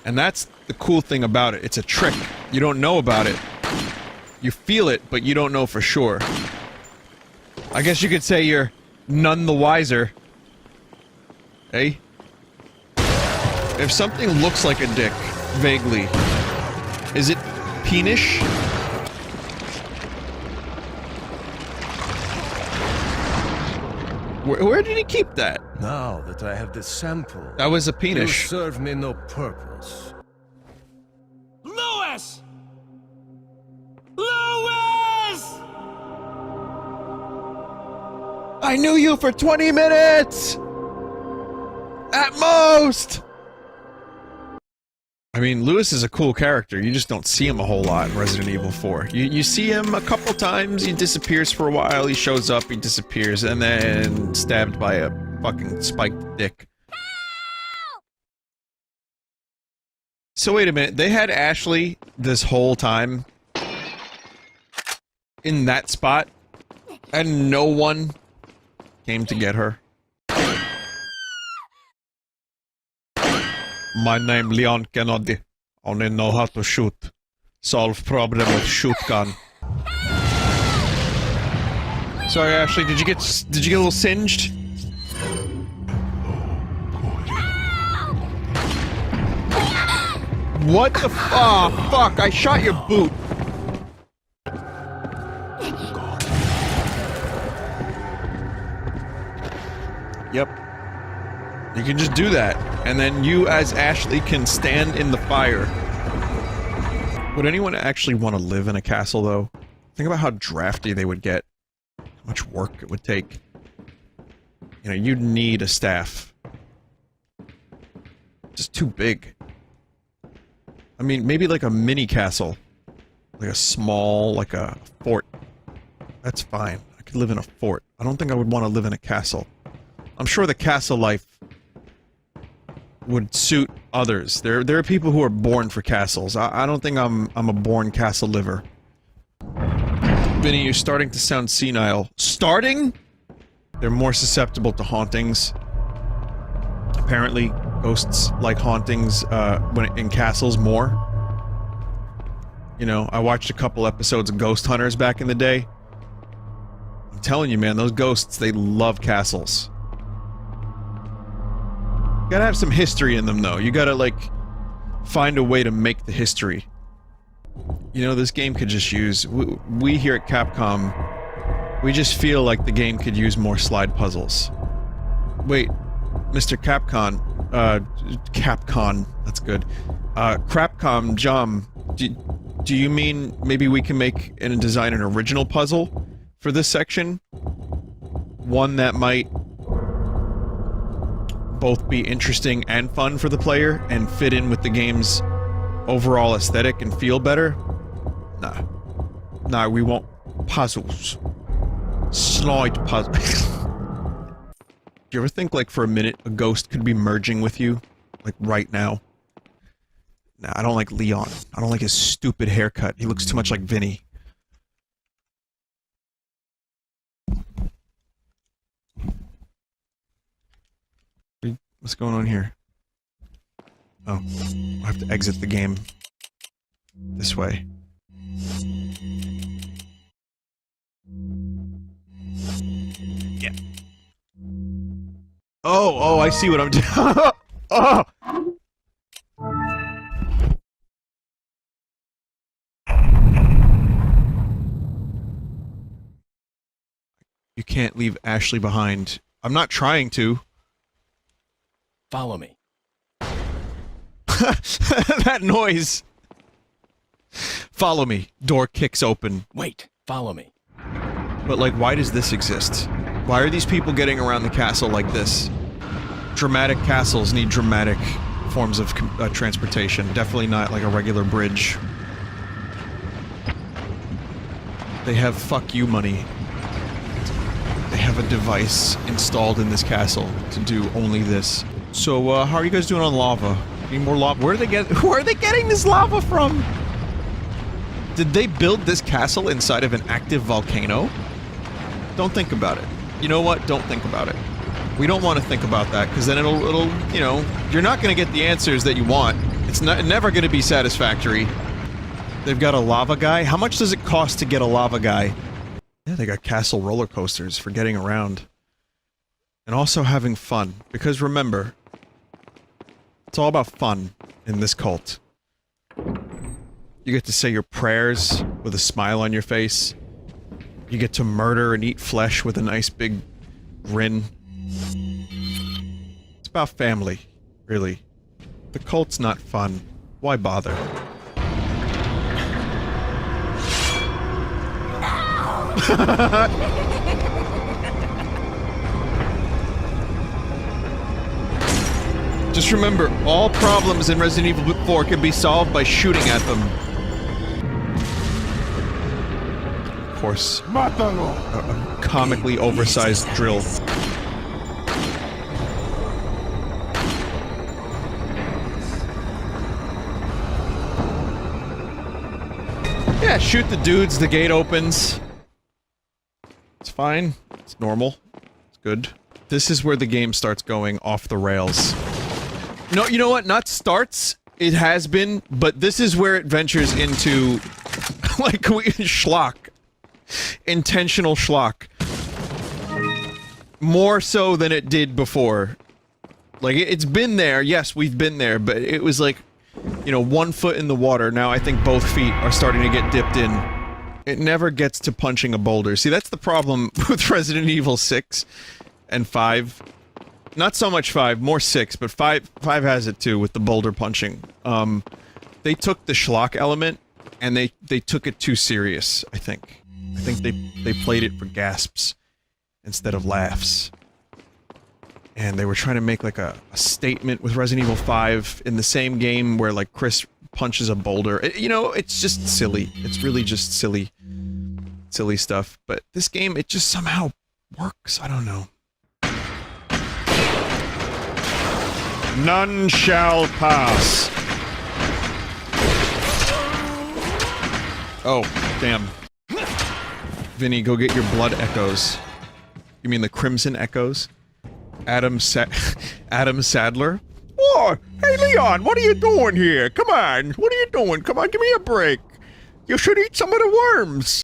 And that's the cool thing about it. It's a trick. You don't know about it. You feel it, but you don't know for sure. I guess you could say you're none the wiser. Eh? If something looks like a dick, vaguely, is it peenish? Where did he keep that? Now that I have the sample, That was a you penis. serve me no purpose. Lewis! Lewis! I knew you for 20 minutes! At most! I mean, Lewis is a cool character. You just don't see him a whole lot in Resident Evil 4. You see him a couple times, he disappears for a while, he shows up, he disappears, and then stabbed by a fucking spiked dick. So wait a minute, they had Ashley this whole time in that spot, and no one came to get her? My name Leon Kennedy. Only know how to shoot. Solve problem with shoot gun. Sorry, Ashley. Did you get a little singed? What the fuck? I shot your boot. Yep. You can just do that, and then you, as Ashley, can stand in the fire. Would anyone actually want to live in a castle, though? Think about how drafty they would get. How much work it would take. You know, you'd need a staff. Just too big. I mean, maybe like a mini castle. Like a small, like a fort. That's fine. I could live in a fort. I don't think I would want to live in a castle. I'm sure the castle life would suit others. There are people who are born for castles. I don't think I'm a born castle liver. Vinny, you're starting to sound senile. Starting? They're more susceptible to hauntings. Apparently, ghosts like hauntings in castles more. You know, I watched a couple episodes of Ghost Hunters back in the day. I'm telling you, man, those ghosts, they love castles. Gotta have some history in them, though. You gotta, like, find a way to make the history. You know, this game could just use... We here at Capcom, we just feel like the game could use more slide puzzles. Wait, Mr. Capcom, that's good. Crapcom, Jom, do you mean maybe we can make and design an original puzzle for this section? One that might both be interesting and fun for the player, and fit in with the game's overall aesthetic and feel better? Nah, we want puzzles. Slide puzzles. Do you ever think, like, for a minute, a ghost could be merging with you? Like, right now. Nah, I don't like Leon. I don't like his stupid haircut. He looks too much like Vinny. What's going on here? Oh, I have to exit the game. This way. Yeah. Oh, I see what I'm doing. Oh! You can't leave Ashley behind. I'm not trying to. Follow me. That noise. Follow me. Door kicks open. Wait, follow me. But, like, why does this exist? Why are these people getting around the castle like this? Dramatic castles need dramatic forms of transportation. Definitely not like a regular bridge. They have fuck you money. They have a device installed in this castle to do only this. So, how are you guys doing on lava? Need more lava? Where are they getting this lava from? Did they build this castle inside of an active volcano? Don't think about it. You know what? Don't think about it. We don't want to think about that, because then it'll, you know, you're not going to get the answers that you want. It's never going to be satisfactory. They've got a lava guy? How much does it cost to get a lava guy? Yeah, they got castle roller coasters for getting around. And also having fun. Because remember, it's all about fun in this cult. You get to say your prayers with a smile on your face. You get to murder and eat flesh with a nice big grin. It's about family, really. The cult's not fun. Why bother? Just remember, all problems in Resident Evil 4 can be solved by shooting at them. Of course. A comically oversized drill. Yeah, shoot the dudes, the gate opens. It's fine. It's normal. It's good. This is where the game starts going off the rails. No, you know what? Not starts. It has been, but this is where it ventures into, like, schlock. Intentional schlock. More so than it did before. Like, it's been there. Yes, we've been there, but it was like, you know, 1 foot in the water. Now I think both feet are starting to get dipped in. It never gets to punching a boulder. See, that's the problem with Resident Evil 6 and 5. Not so much 5, more 6, but 5 has it too with the boulder punching. They took the schlock element and they took it too serious, I think. I think they played it for gasps instead of laughs. And they were trying to make like a statement with Resident Evil 5 in the same game where like Chris punches a boulder. You know, it's just silly. It's really just silly stuff. But this game, it just somehow works. I don't know. None shall pass. Oh, damn. Vinny, go get your blood echoes. You mean the crimson echoes? Adam Sadler? Oh, hey Leon, what are you doing here? Come on, what are you doing? Come on, give me a break. You should eat some of the worms.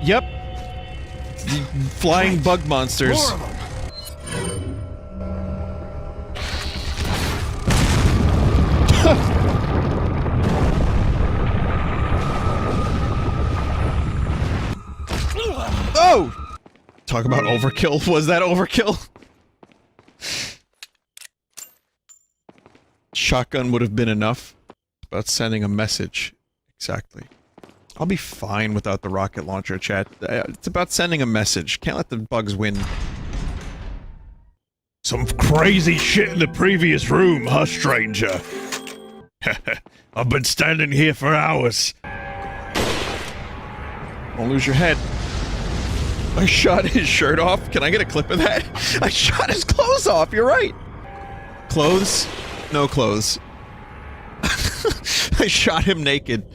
Yep. Flying bug monsters. More of them. Oh! Talk about overkill. Was that overkill? Shotgun would have been enough. It's about sending a message. Exactly. I'll be fine without the rocket launcher, chat. It's about sending a message. Can't let the bugs win. Some crazy shit in the previous room, huh, stranger? I've been standing here for hours. Don't lose your head. I shot his shirt off. Can I get a clip of that? I shot his clothes off. You're right. Clothes? No clothes. I shot him naked.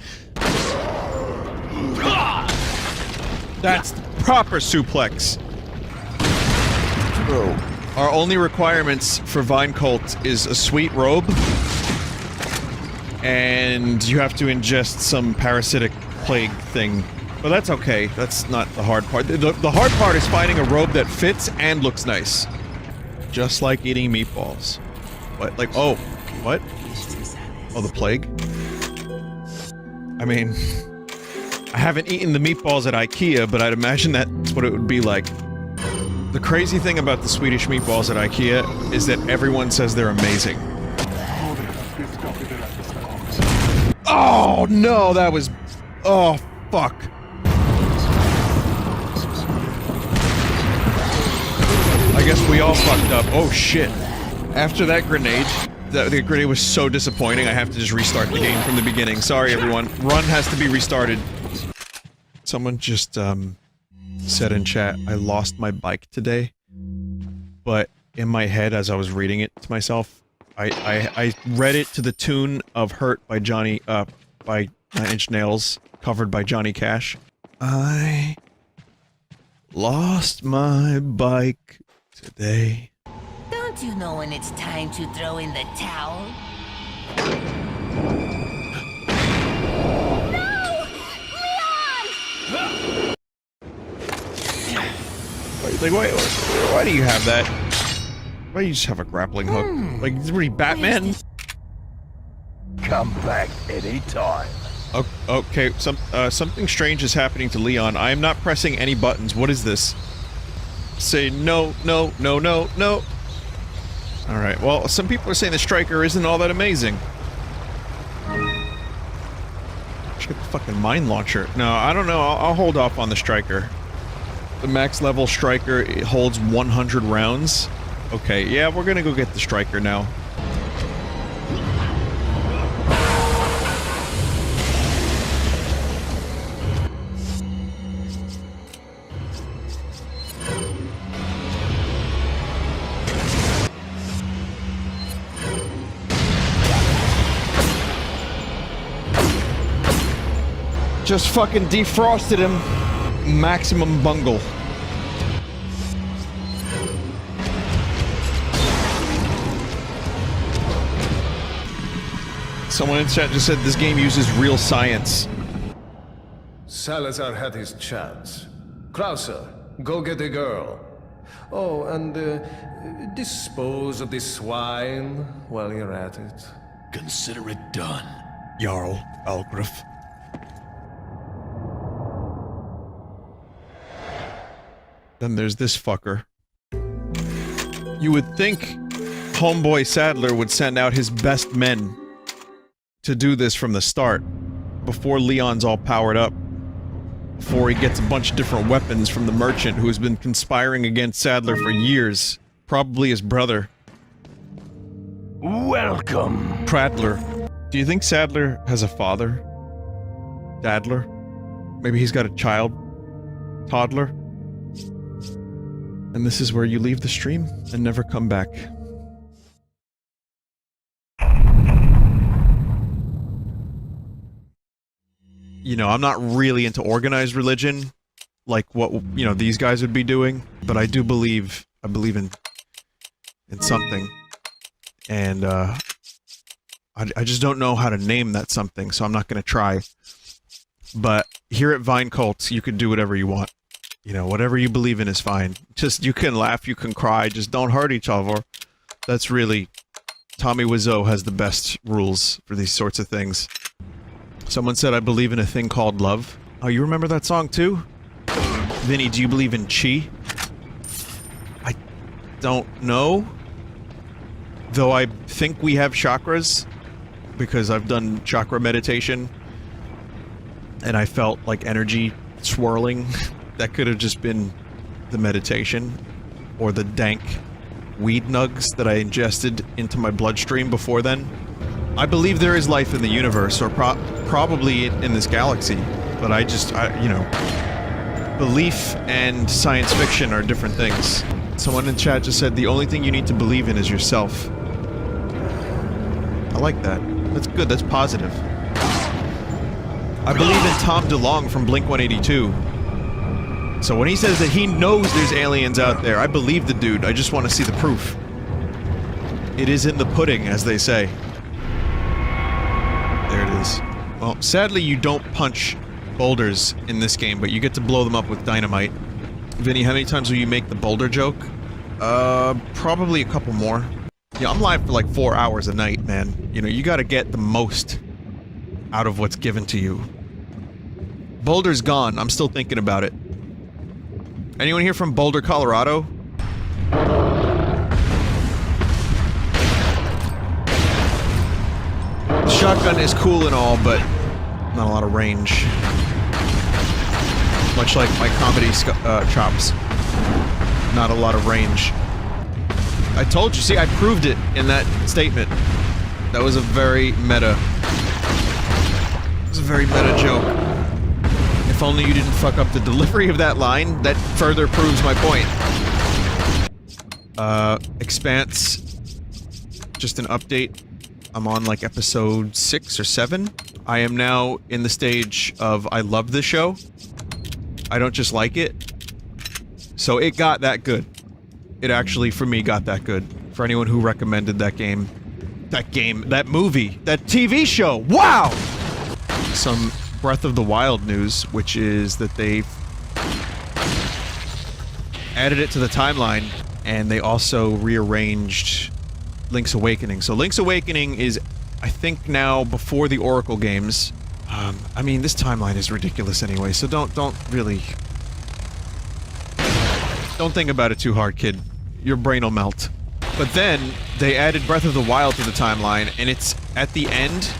That's proper suplex. Bro. Our only requirements for Vine Cult is a sweet robe, and you have to ingest some parasitic plague thing. But that's okay. That's not the hard part. The hard part is finding a robe that fits and looks nice. Just like eating meatballs. What? Like, oh, what? Oh, the plague? I mean, I haven't eaten the meatballs at IKEA, but I'd imagine that's what it would be like. The crazy thing about the Swedish meatballs at IKEA is that everyone says they're amazing. Oh, no, that was... Oh, fuck. I guess we all fucked up. Oh, shit. After that grenade, the grenade was so disappointing, I have to just restart the game from the beginning. Sorry, everyone. Run has to be restarted. Someone just, said in chat, I lost my bike today. But in my head, as I was reading it to myself, I read it to the tune of Hurt by Johnny, by 9 Inch Nails, covered by Johnny Cash. I lost my bike today. Don't you know when it's time to throw in the towel? Like, why do you have that? Why do you just have a grappling hook? Like, it's really Batman. Come back anytime. Okay, something strange is happening to Leon. I am not pressing any buttons. What is this? Say no, no, no, no, no. Alright, well, some people are saying the Striker isn't all that amazing. Should get the fucking mine launcher. No, I don't know. I'll hold off on the Striker. The max level Striker, it holds 100 rounds. Okay, yeah, we're gonna go get the Striker now. Just fucking defrosted him. Maximum bungle. Someone in chat just said this game uses real science. Salazar had his chance. Krauser, go get the girl. Oh, and dispose of this swine while you're at it. Consider it done. Jarl Algrif. Then there's this fucker. You would think Homeboy Sadler would send out his best men to do this from the start, before Leon's all powered up, before he gets a bunch of different weapons from the merchant who has been conspiring against Sadler for years. Probably his brother. Welcome. Pradler. Do you think Sadler has a father? Dadler? Maybe he's got a child? Toddler? And this is where you leave the stream and never come back. You know, I'm not really into organized religion, like what, you know, these guys would be doing, but I do believe, I believe in something. And, I just don't know how to name that something, so I'm not gonna try. But here at Vine Cult, you can do whatever you want. You know, whatever you believe in is fine. Just, you can laugh, you can cry, just don't hurt each other. That's really... Tommy Wiseau has the best rules for these sorts of things. Someone said, I believe in a thing called love. Oh, you remember that song too? Vinny, do you believe in chi? I don't know. Though I think we have chakras, because I've done chakra meditation. and I felt like energy swirling. That could have just been the meditation, or the dank weed nugs that I ingested into my bloodstream before then. I believe there is life in the universe, or probably in this galaxy, but you know, belief and science fiction are different things. Someone in chat just said, the only thing you need to believe in is yourself. I like that. That's good, that's positive. I believe in Tom DeLonge from Blink-182. So when he says that he knows there's aliens out there, I believe the dude, I just want to see the proof. It is in the pudding, as they say. There it is. Well, sadly you don't punch boulders in this game, but you get to blow them up with dynamite. Vinny, how many times will you make the boulder joke? Probably a couple more. Yeah, I'm live for like 4 hours a night, man. You know, you gotta get the most out of what's given to you. Boulder's gone. I'm still thinking about it. Anyone here from Boulder, Colorado? The shotgun is cool and all, but not a lot of range. Much like my comedy chops. Not a lot of range. I told you, see, I proved it in that statement. That was a very meta. It was a very meta joke. If only you didn't fuck up the delivery of that line, that further proves my point. Expanse. Just an update. I'm on like episode 6 or 7. I am now in the stage of I love this show. I don't just like it. So it got that good. It actually, for me, got that good. For anyone who recommended that game. That movie. That TV show. Wow! Some Breath of the Wild news, which is that they've added it to the timeline, and they also rearranged Link's Awakening. So Link's Awakening is, I think now, before the Oracle games. I mean, this timeline is ridiculous anyway, so don't really... Don't think about it too hard, kid. Your brain will melt. But then, they added Breath of the Wild to the timeline, and it's at the end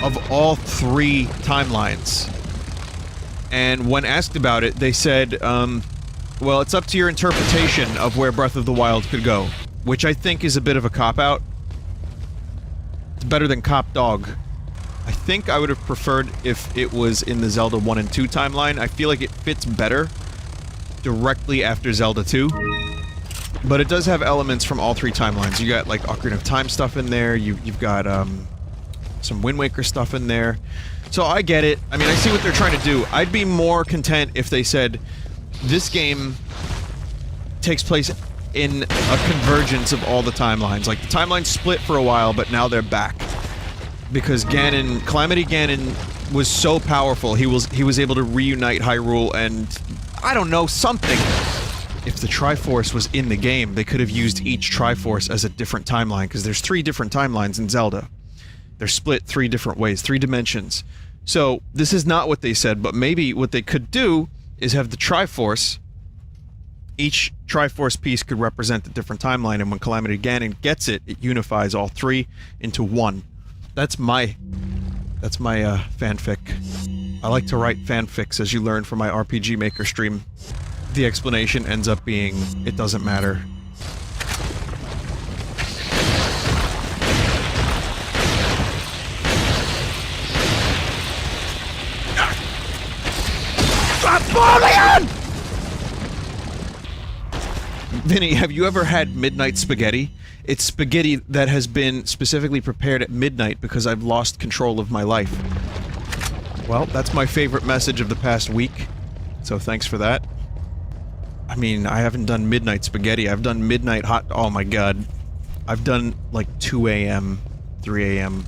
of all 3 timelines. And when asked about it, they said, well, it's up to your interpretation of where Breath of the Wild could go. Which I think is a bit of a cop-out. It's better than Cop Dog. I think I would have preferred if it was in the Zelda 1 and 2 timeline. I feel like it fits better directly after Zelda 2. But it does have elements from all 3 timelines. You got, like, Ocarina of Time stuff in there, you've got, some Wind Waker stuff in there. So I get it. I mean, I see what they're trying to do. I'd be more content if they said, this game takes place in a convergence of all the timelines. Like, the timelines split for a while, but now they're back. Because Ganon, Calamity Ganon was so powerful, he was able to reunite Hyrule and... I don't know, something! If the Triforce was in the game, they could have used each Triforce as a different timeline, because there's 3 different timelines in Zelda. They're split 3 different ways, 3 dimensions. So, this is not what they said, but maybe what they could do is have the Triforce. Each Triforce piece could represent a different timeline, and when Calamity Ganon gets it, it unifies all 3 into 1. That's my fanfic. I like to write fanfics, as you learn from my RPG Maker stream. The explanation ends up being, it doesn't matter. Napoleon! Vinny, have you ever had midnight spaghetti? It's spaghetti that has been specifically prepared at midnight because I've lost control of my life. Well, that's my favorite message of the past week, so thanks for that. I mean, I haven't done midnight spaghetti, I've done midnight hot- oh my god. I've done, like, 2 a.m., 3 a.m.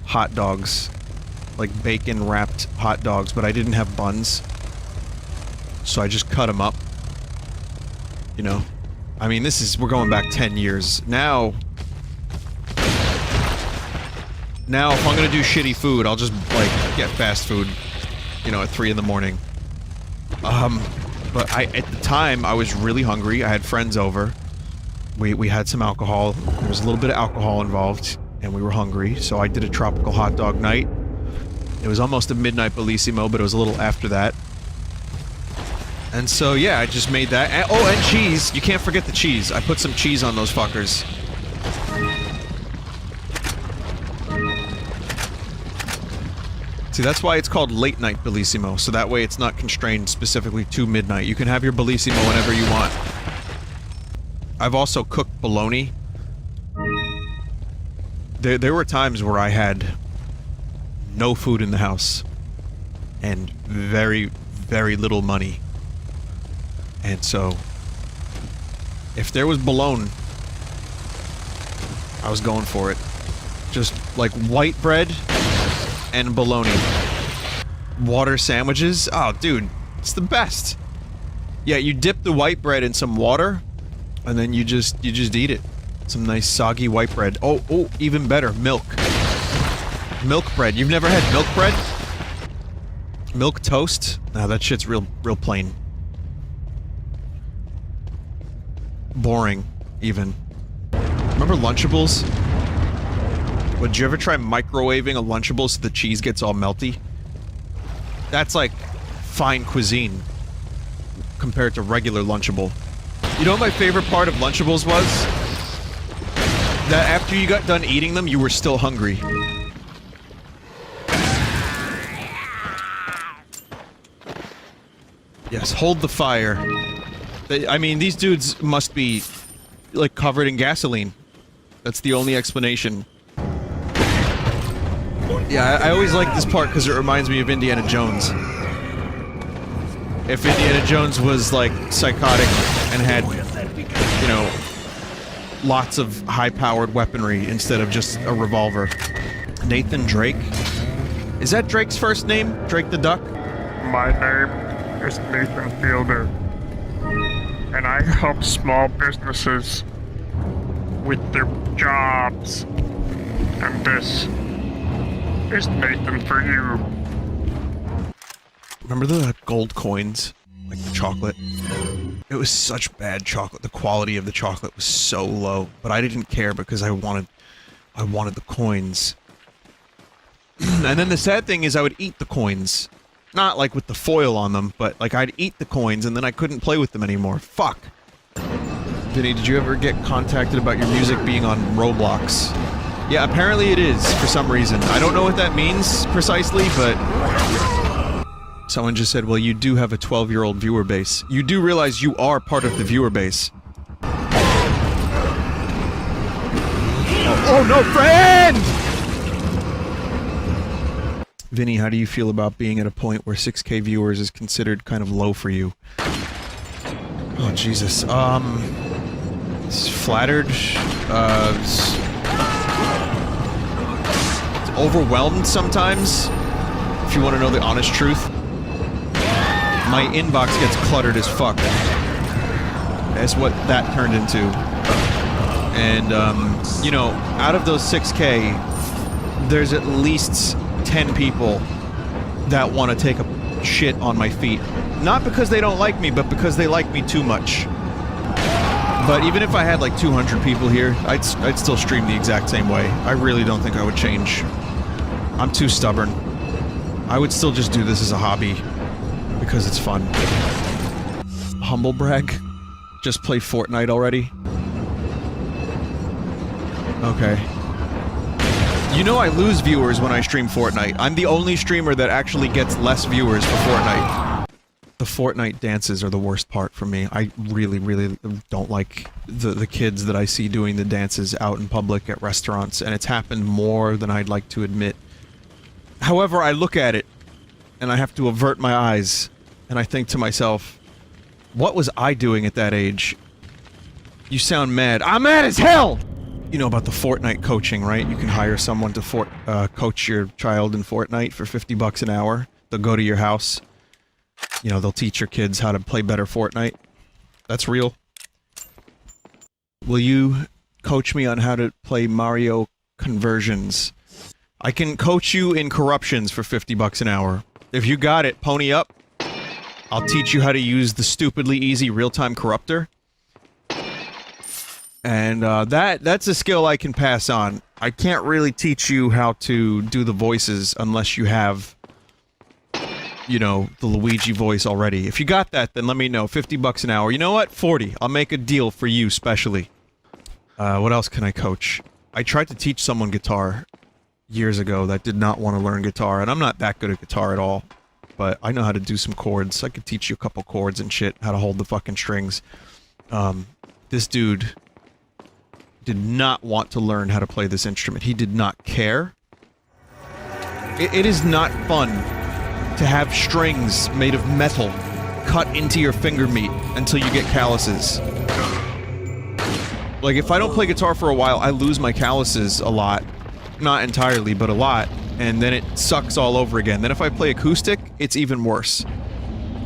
hot dogs. Like, bacon-wrapped hot dogs, but I didn't have buns. So I just cut them up. You know? I mean, this is- we're going back 10 years. Now, if I'm gonna do shitty food, I'll just, like, get fast food, you know, at 3 in the morning. But at the time, I was really hungry, I had friends over. We had some alcohol, there was a little bit of alcohol involved, and we were hungry, so I did a tropical hot dog night. It was almost a midnight Bellissimo, but it was a little after that. And so, yeah, I just made that. And, oh, and cheese. You can't forget the cheese. I put some cheese on those fuckers. See, that's why it's called late night Bellissimo, so that way it's not constrained specifically to midnight. You can have your Bellissimo whenever you want. I've also cooked bologna. There were times where I had no food in the house and very, very little money. And so, if there was bologna, I was going for it. Just like white bread and bologna. Water sandwiches? Oh, dude, it's the best. Yeah, you dip the white bread in some water, and then you just eat it. Some nice soggy white bread. Oh, even better, milk. Milk bread. You've never had milk bread? Milk toast? Nah, that shit's real plain. Boring, even. Remember Lunchables? Would you ever try microwaving a Lunchable so the cheese gets all melty? That's like fine cuisine compared to regular Lunchable. You know what my favorite part of Lunchables was? That after you got done eating them, you were still hungry. Yes, hold the fire. I mean, these dudes must be, like, covered in gasoline. That's the only explanation. Yeah, I always like this part because it reminds me of Indiana Jones. If Indiana Jones was, like, psychotic and had, you know, lots of high-powered weaponry instead of just a revolver. Nathan Drake? Is that Drake's first name? Drake the Duck? My name is Nathan Fielder, and I help small businesses with their jobs. And this is Nathan for you. Remember the gold coins? Like the chocolate? It was such bad chocolate. The quality of the chocolate was so low, but I didn't care because I wanted the coins. And then the sad thing is I would eat the coins. Not like with the foil on them, but like I'd eat the coins and then I couldn't play with them anymore. Fuck. Vinny, did you ever get contacted about your music being on Roblox? Yeah, apparently it is, for some reason. I don't know what that means precisely, but someone just said, well, you do have a 12-year-old viewer base. You do realize you are part of the viewer base. Oh no, friend! Vinny, how do you feel about being at a point where 6K viewers is considered kind of low for you? Oh, Jesus. Flattered? Overwhelmed sometimes? If you want to know the honest truth. My inbox gets cluttered as fuck. That's what that turned into. And, you know, out of those 6K, there's at least 10 people that want to take a shit on my feet. Not because they don't like me, but because they like me too much. But even if I had like 200 people here, I'd still stream the exact same way. I really don't think I would change. I'm too stubborn. I would still just do this as a hobby. Because it's fun. Humble brag? Just play Fortnite already? Okay. You know I lose viewers when I stream Fortnite. I'm the only streamer that actually gets less viewers for Fortnite. The Fortnite dances are the worst part for me. I really, really don't like the kids that I see doing the dances out in public at restaurants, and it's happened more than I'd like to admit. However, I look at it, and I have to avert my eyes, and I think to myself, what was I doing at that age? You sound mad. I'm mad as hell! You know about the Fortnite coaching, right? You can hire someone to coach your child in Fortnite for 50 bucks an hour. They'll go to your house. You know, they'll teach your kids how to play better Fortnite. That's real. Will you coach me on how to play Mario conversions? I can coach you in corruptions for 50 bucks an hour. If you got it, pony up. I'll teach you how to use the stupidly easy real-time corruptor. And that's a skill I can pass on. I can't really teach you how to do the voices unless you have you know, the Luigi voice already. If you got that, then let me know. 50 bucks an hour. You know what? 40. I'll make a deal for you, specially. What else can I coach? I tried to teach someone guitar years ago that did not want to learn guitar, and I'm not that good at guitar at all. But I know how to do some chords. I could teach you a couple chords and shit, how to hold the fucking strings. This dude did not want to learn how to play this instrument. He did not care. It is not fun to have strings made of metal cut into your finger meat until you get calluses. Like, if I don't play guitar for a while, I lose my calluses a lot. Not entirely, but a lot. And then it sucks all over again. Then if I play acoustic, it's even worse.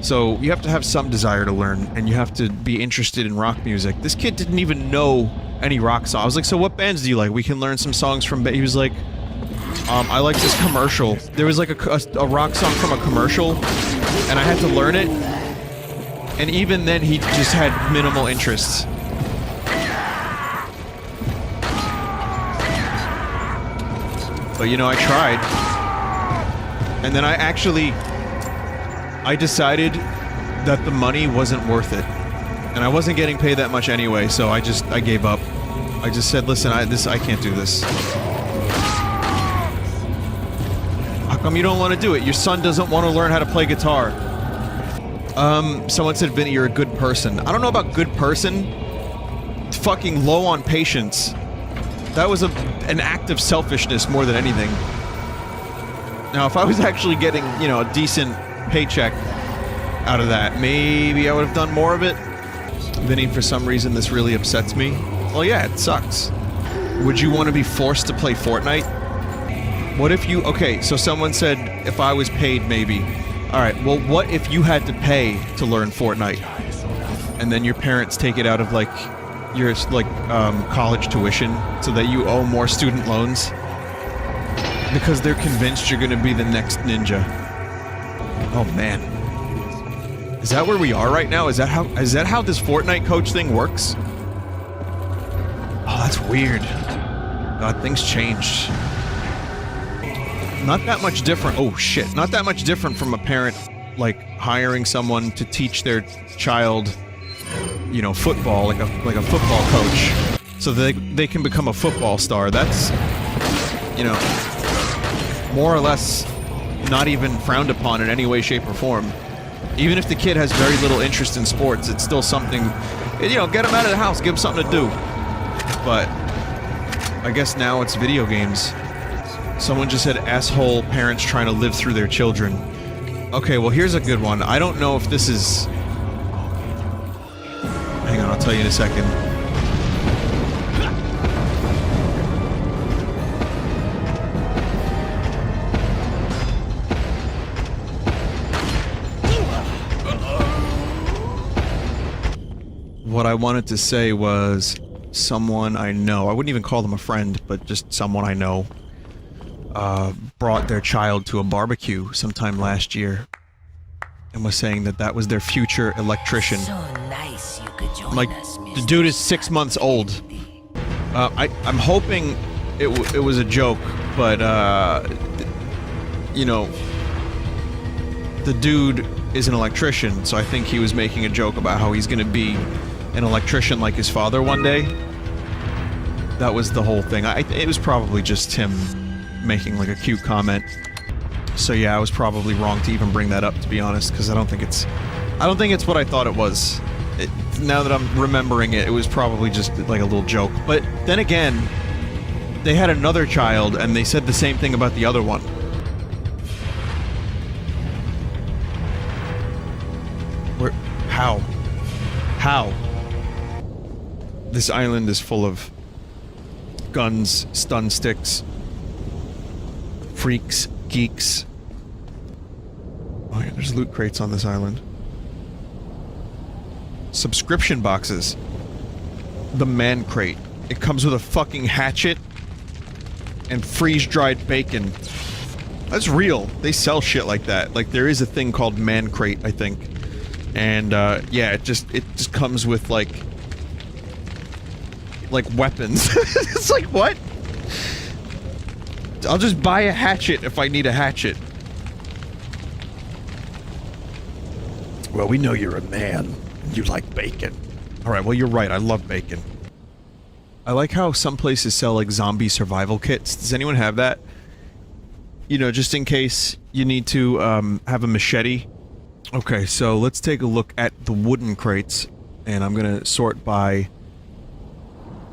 So, you have to have some desire to learn, and you have to be interested in rock music. This kid didn't even know any rock songs. I was like, so what bands do you like? We can learn some songs from... He was like, I like this commercial. There was like a rock song from a commercial, and I had to learn it. And even then, he just had minimal interest. But, you know, I tried. And then I decided that the money wasn't worth it. And I wasn't getting paid that much anyway, so I gave up. I just said, listen, I can't do this. How come you don't want to do it? Your son doesn't want to learn how to play guitar. Someone said, Vinny, you're a good person. I don't know about good person. It's fucking low on patience. That was an act of selfishness more than anything. Now, if I was actually getting, you know, a decent paycheck out of that, maybe I would have done more of it. Vinny, for some reason, this really upsets me. Well, yeah, it sucks. Would you want to be forced to play Fortnite? What if you... Okay, so someone said if I was paid, maybe. Alright, well, what if you had to pay to learn Fortnite? And then your parents take it out of, like... your, like, college tuition, so that you owe more student loans because they're convinced you're gonna be the next ninja. Oh man. Is that where we are right now? Is that how this Fortnite coach thing works? Oh, that's weird. God, things changed. Not that much different. Oh shit. Not that much different from a parent, like, hiring someone to teach their child, you know, football, like a football coach, so they can become a football star. That's, you know, more or less not even frowned upon in any way, shape, or form. Even if the kid has very little interest in sports, it's still something, you know, get him out of the house, give him something to do. But I guess now it's video games. Someone just said, asshole parents trying to live through their children. Okay, well, here's a good one. I don't know if this is... Hang on, I'll tell you in a second. What I wanted to say was someone I know, I wouldn't even call them a friend, but just someone I know, brought their child to a barbecue sometime last year and was saying that that was their future electrician. So nice you could join like, us, the dude is 6 months old. I'm hoping it was a joke, but, you know, the dude is an electrician, so I think he was making a joke about how he's gonna be an electrician like his father one day. That was the whole thing. It was probably just him making, like, a cute comment. So yeah, I was probably wrong to even bring that up, to be honest, because I don't think it's what I thought it was. Now that I'm remembering it, it was probably just like a little joke. But then again, they had another child, and they said the same thing about the other one. How? How? This island is full of guns, stun sticks, freaks, geeks. Oh yeah, there's loot crates on this island. Subscription boxes. The man crate. It comes with a fucking hatchet and freeze-dried bacon. That's real. They sell shit like that. Like, there is a thing called man crate, I think. And, yeah, it just comes with, like weapons. It's like, what? I'll just buy a hatchet if I need a hatchet. Well, we know you're a man. You like bacon. Alright, well, you're right. I love bacon. I like how some places sell, like, zombie survival kits. Does anyone have that? You know, just in case you need to, have a machete. Okay, so let's take a look at the wooden crates. And I'm gonna sort by...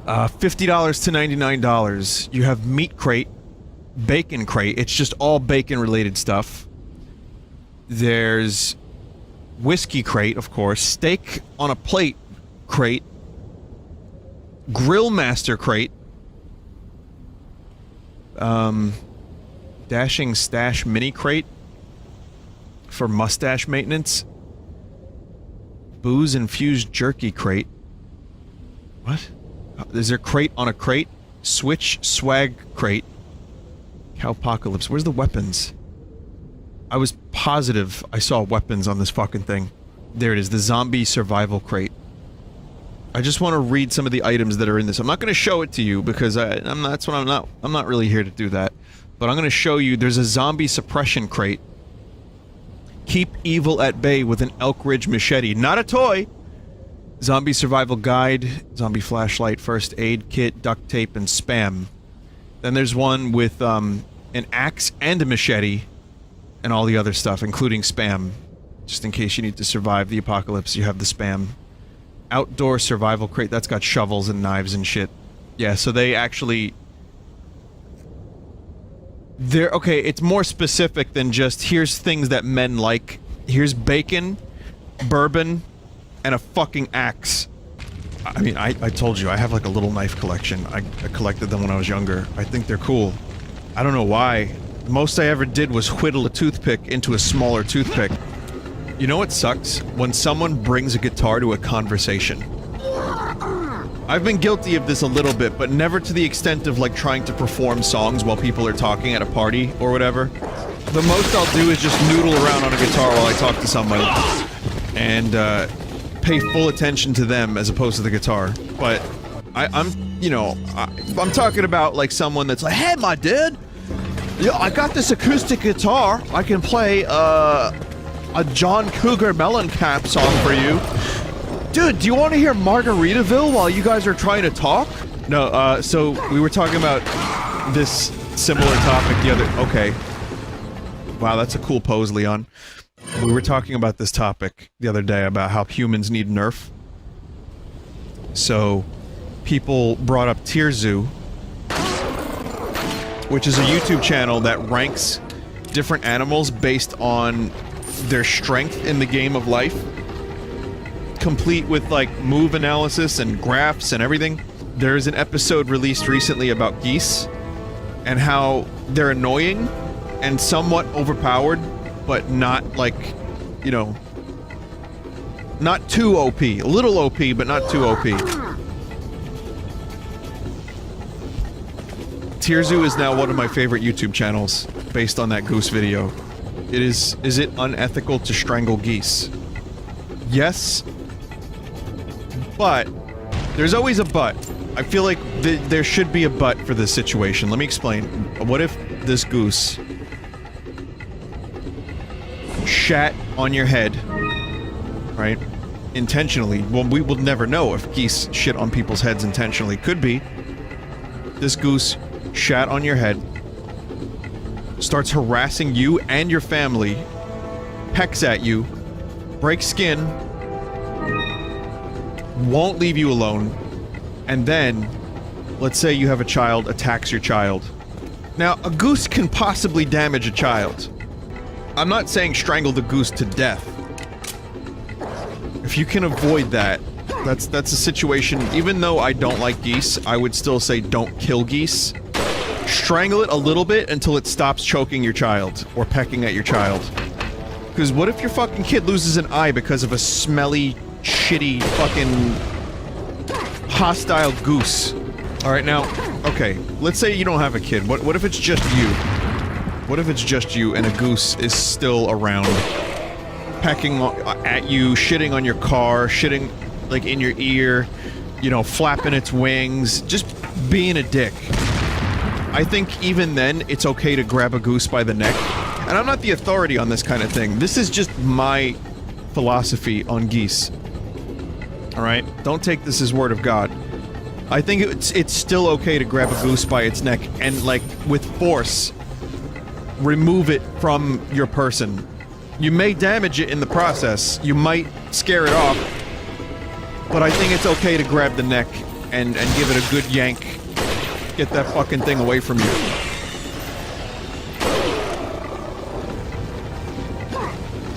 $50 to $99. You have meat crate. Bacon crate. It's just all bacon-related stuff. There's... whiskey crate, of course. Steak on a plate crate. Grill master crate. Dashing stash mini crate. For mustache maintenance. Booze infused jerky crate. What? Is there crate on a crate? Switch swag crate. Cowpocalypse. Where's the weapons? I was positive I saw weapons on this fucking thing. There it is, the zombie survival crate. I just want to read some of the items that are in this. I'm not going to show it to you because I'm not really here to do that. But I'm going to show you there's a zombie suppression crate. Keep evil at bay with an Elk Ridge machete. Not a toy! Zombie survival guide, zombie flashlight, first aid kit, duct tape, and spam. Then there's one with an axe and a machete. And all the other stuff, including spam. Just in case you need to survive the apocalypse, you have the spam. Outdoor survival crate, that's got shovels and knives and shit. Yeah, so they actually... They're... Okay, it's more specific than just, here's things that men like. Here's bacon, bourbon, and a fucking axe. I mean, I told you, I have like a little knife collection. I collected them when I was younger. I think they're cool. I don't know why. The most I ever did was whittle a toothpick into a smaller toothpick. You know what sucks? When someone brings a guitar to a conversation. I've been guilty of this a little bit, but never to the extent of, like, trying to perform songs while people are talking at a party or whatever. The most I'll do is just noodle around on a guitar while I talk to somebody. And, pay full attention to them as opposed to the guitar. But, I'm talking about, like, someone that's like, "Hey, my dude! Yeah, I got this acoustic guitar. I can play, a John Cougar Mellencamp song for you. Dude, do you want to hear Margaritaville while you guys are trying to talk?" No, so we were talking about this similar topic the other... Okay. Wow, that's a cool pose, Leon. We were talking about this topic the other day about how humans need nerf. So, people brought up Tierzoo, which is a YouTube channel that ranks different animals based on their strength in the game of life. Complete with, like, move analysis and graphs and everything. There's an episode released recently about geese and how they're annoying and somewhat overpowered, but not, like, you know, not too OP. A little OP, but not too OP. Tierzoo is now one of my favorite YouTube channels, based on that goose video. Is it unethical to strangle geese? Yes, but there's always a but. I feel like there should be a but for this situation. Let me explain. What if this goose shat on your head, right? Intentionally. Well, we will never know if geese shit on people's heads intentionally. Could be. This goose shat on your head, starts harassing you and your family, pecks at you, breaks skin, won't leave you alone, and then, let's say you have a child, attacks your child. Now, a goose can possibly damage a child. I'm not saying strangle the goose to death. If you can avoid that, that's a situation, even though I don't like geese, I would still say don't kill geese. Strangle it a little bit until it stops choking your child, or pecking at your child. Because what if your fucking kid loses an eye because of a smelly, shitty, fucking... hostile goose? Alright, now, okay, let's say you don't have a kid. What if it's just you? What if it's just you and a goose is still around? Pecking at you, shitting on your car, shitting, like, in your ear, you know, flapping its wings, just being a dick. I think even then, it's okay to grab a goose by the neck. And I'm not the authority on this kind of thing. This is just my philosophy on geese. Alright? Don't take this as word of God. I think it's still okay to grab a goose by its neck and, like, with force, remove it from your person. You may damage it in the process, you might scare it off, but I think it's okay to grab the neck and give it a good yank. Get that fucking thing away from you.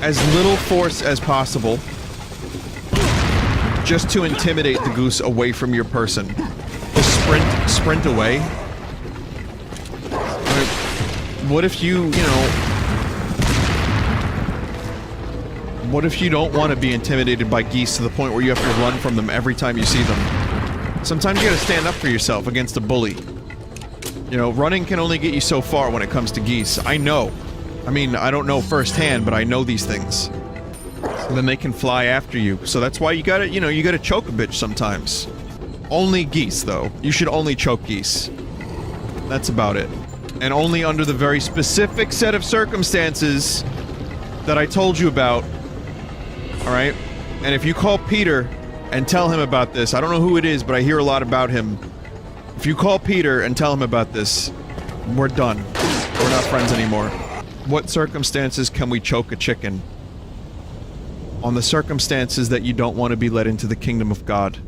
As little force as possible, just to intimidate the goose away from your person. Just sprint away. What if you know... What if you don't want to be intimidated by geese to the point where you have to run from them every time you see them? Sometimes you gotta stand up for yourself against a bully. You know, running can only get you so far when it comes to geese. I know. I mean, I don't know firsthand, but I know these things. And then they can fly after you. So that's why you gotta, you know, you gotta choke a bitch sometimes. Only geese, though. You should only choke geese. That's about it. And only under the very specific set of circumstances that I told you about. Alright? And if you call Peter and tell him about this, I don't know who it is, but I hear a lot about him. If you call Peter and tell him about this, we're done. We're not friends anymore. What circumstances can we choke a chicken? On the circumstances that you don't want to be led into the kingdom of God.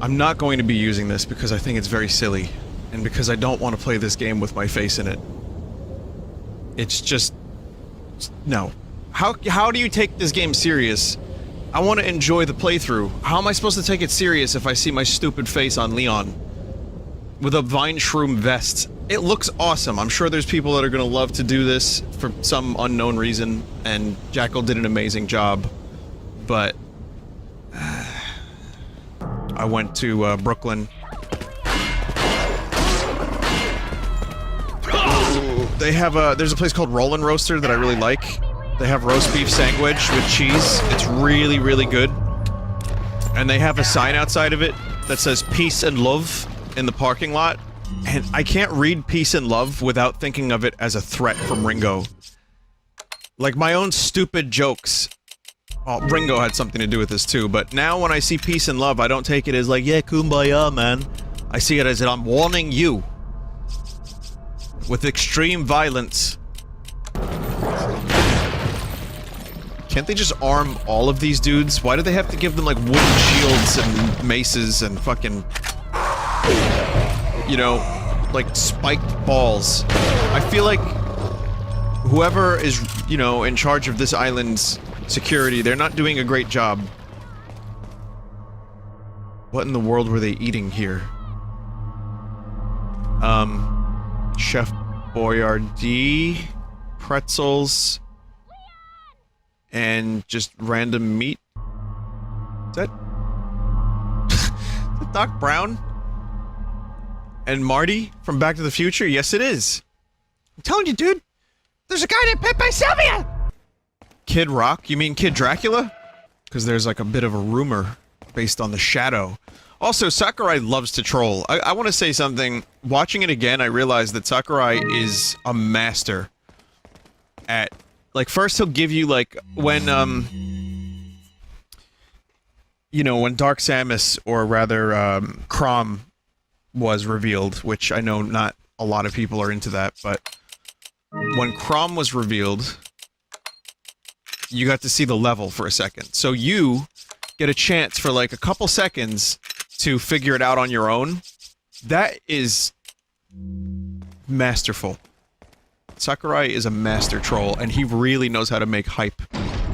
I'm not going to be using this because I think it's very silly, and because I don't want to play this game with my face in it. It's just... no. How do you take this game serious? I want to enjoy the playthrough. How am I supposed to take it serious if I see my stupid face on Leon? With a vine shroom vest. It looks awesome. I'm sure there's people that are gonna love to do this for some unknown reason, and Jackal did an amazing job. But... I went to, Brooklyn. They have there's a place called Rollin' Roaster that I really like. They have roast beef sandwich with cheese. It's really, really good. And they have a sign outside of it that says peace and love in the parking lot. And I can't read peace and love without thinking of it as a threat from Ringo. Like my own stupid jokes. Well, Ringo had something to do with this too, but now when I see peace and love, I don't take it as like, yeah, kumbaya, man. I see it as that I'm warning you. With extreme violence. Can't they just arm all of these dudes? Why do they have to give them, like, wooden shields and maces and fucking... you know, like, spiked balls? I feel like whoever is, you know, in charge of this island's security, they're not doing a great job. What in the world were they eating here? Chef Boyardee, pretzels, and just random meat. Is that Doc Brown? And Marty from Back to the Future? Yes, it is. I'm telling you, dude. There's a guy named Pepe Sylvia! Kid Rock? You mean Kid Dracula? Because there's like a bit of a rumor based on the shadow. Also, Sakurai loves to troll. I want to say something. Watching it again, I realized that Sakurai is a master at... like, first he'll give you, like, when, you know, when Dark Samus, or rather, Crom was revealed, which I know not a lot of people are into that, but when Crom was revealed, you got to see the level for a second. So you get a chance for, like, a couple seconds to figure it out on your own. That is masterful. Sakurai is a master troll, and he really knows how to make hype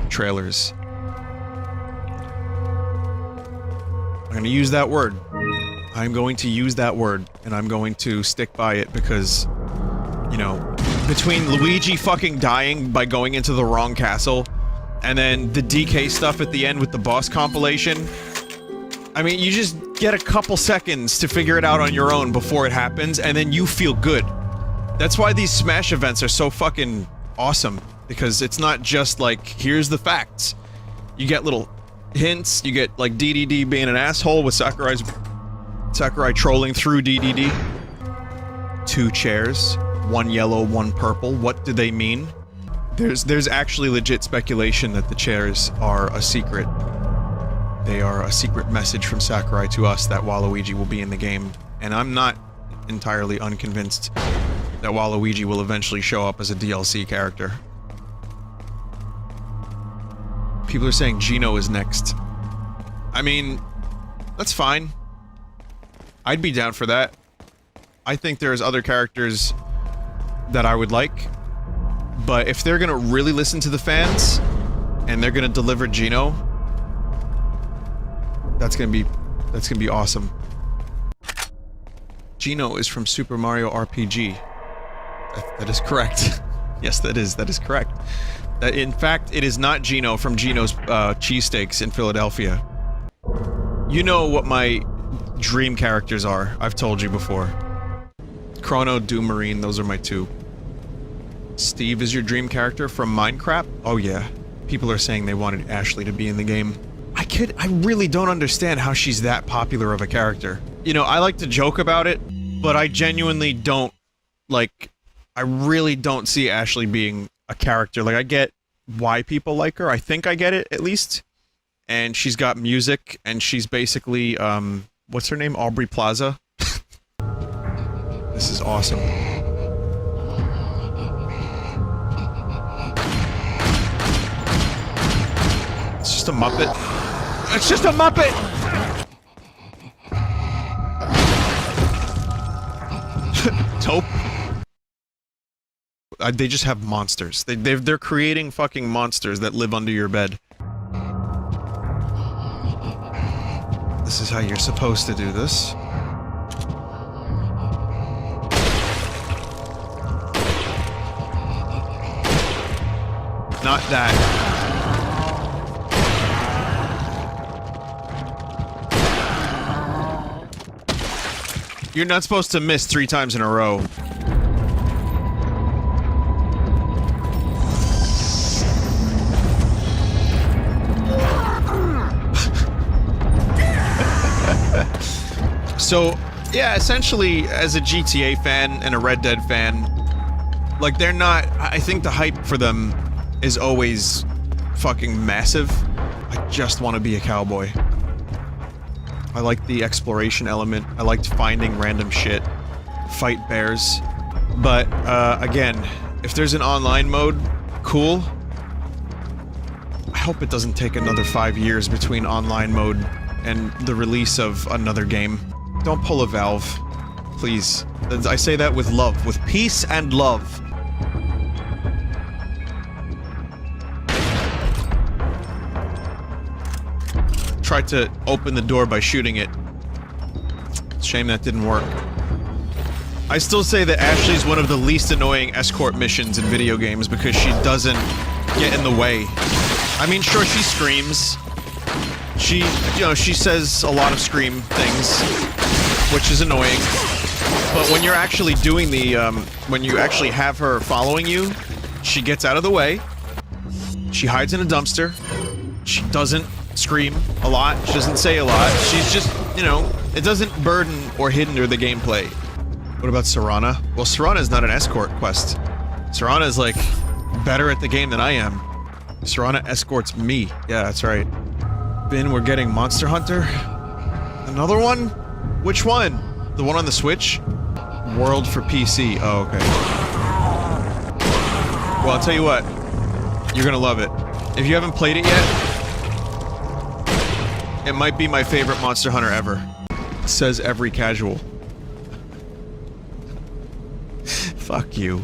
trailers. I'm gonna use that word. I'm going to use that word, and I'm going to stick by it because, you know, between Luigi fucking dying by going into the wrong castle, and then the DK stuff at the end with the boss compilation, I mean, you just get a couple seconds to figure it out on your own before it happens, and then you feel good. That's why these Smash events are so fucking awesome, because it's not just like, here's the facts. You get little hints, you get like DDD being an asshole with Sakurai trolling through DDD. 2 chairs, 1 yellow, 1 purple. What do they mean? There's actually legit speculation that the chairs are a secret. They are a secret message from Sakurai to us that Waluigi will be in the game, and I'm not entirely unconvinced that Waluigi will eventually show up as a DLC character. People are saying Gino is next. I mean, that's fine. I'd be down for that. I think there's other characters that I would like, but if they're gonna really listen to the fans, and they're gonna deliver Gino, that's gonna be awesome. Gino is from Super Mario RPG. That is correct. Yes, that is correct. In fact, it is not Gino from Gino's Cheesesteaks in Philadelphia. You know what my dream characters are. I've told you before. Chrono, Doom Marine, those are my 2. Steve is your dream character from Minecraft? Oh yeah. People are saying they wanted Ashley to be in the game. I really don't understand how she's that popular of a character. You know, I like to joke about it, but I genuinely don't, like, I really don't see Ashley being a character. Like, I get why people like her. I think I get it, at least. And she's got music, and she's basically, what's her name? Aubrey Plaza? This is awesome. It's just a Muppet. It's just a Muppet! Taupe. They just have monsters. They're creating fucking monsters that live under your bed. This is how you're supposed to do this. Not that. You're not supposed to miss 3 times in a row. So, yeah, essentially, as a GTA fan and a Red Dead fan, like, they're not... I think the hype for them is always fucking massive. I just want to be a cowboy. I like the exploration element. I liked finding random shit. Fight bears. But, again, if there's an online mode, cool. I hope it doesn't take another 5 years between online mode and the release of another game. Don't pull a Valve. Please. I say that with love. With peace and love. Tried to open the door by shooting it. Shame that didn't work. I still say that Ashley's one of the least annoying escort missions in video games because she doesn't get in the way. I mean, sure, she screams. She, you know, she says a lot of scream things, which is annoying. But when you're actually doing the, when you actually have her following you, she gets out of the way. She hides in a dumpster. She doesn't scream a lot. She doesn't say a lot. She's just, you know, it doesn't burden or hinder the gameplay. What about Serana? Well, Serana's not an escort quest. Serana is, like, better at the game than I am. Serana escorts me. Yeah, that's right. Ben, we're getting Monster Hunter? Another one? Which one? The one on the Switch? World for PC. Oh, okay. Well, I'll tell you what. You're gonna love it. If you haven't played it yet, it might be my favorite Monster Hunter ever. Says every casual. Fuck you.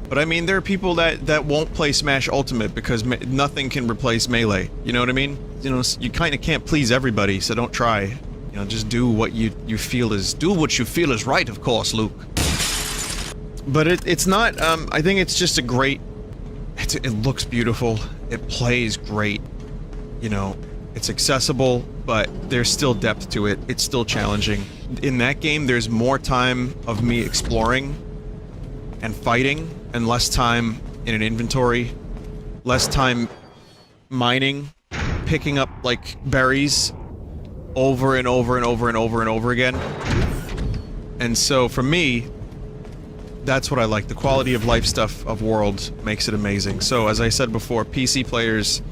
But I mean, there are people that won't play Smash Ultimate because nothing can replace Melee. You know what I mean? You know, you kind of can't please everybody, so don't try. You know, just do what you feel is... Do what you feel is right, of course, Luke. But it's not, I think it's just a great... It looks beautiful. It plays great. You know, it's accessible, but there's still depth to it. It's still challenging. In that game, there's more time of me exploring and fighting, and less time in an inventory, less time mining, picking up, like, berries over and over and over and over and over again. And so, for me, That's what I like. The quality of life stuff of World makes it amazing. So, as I said before, PC players,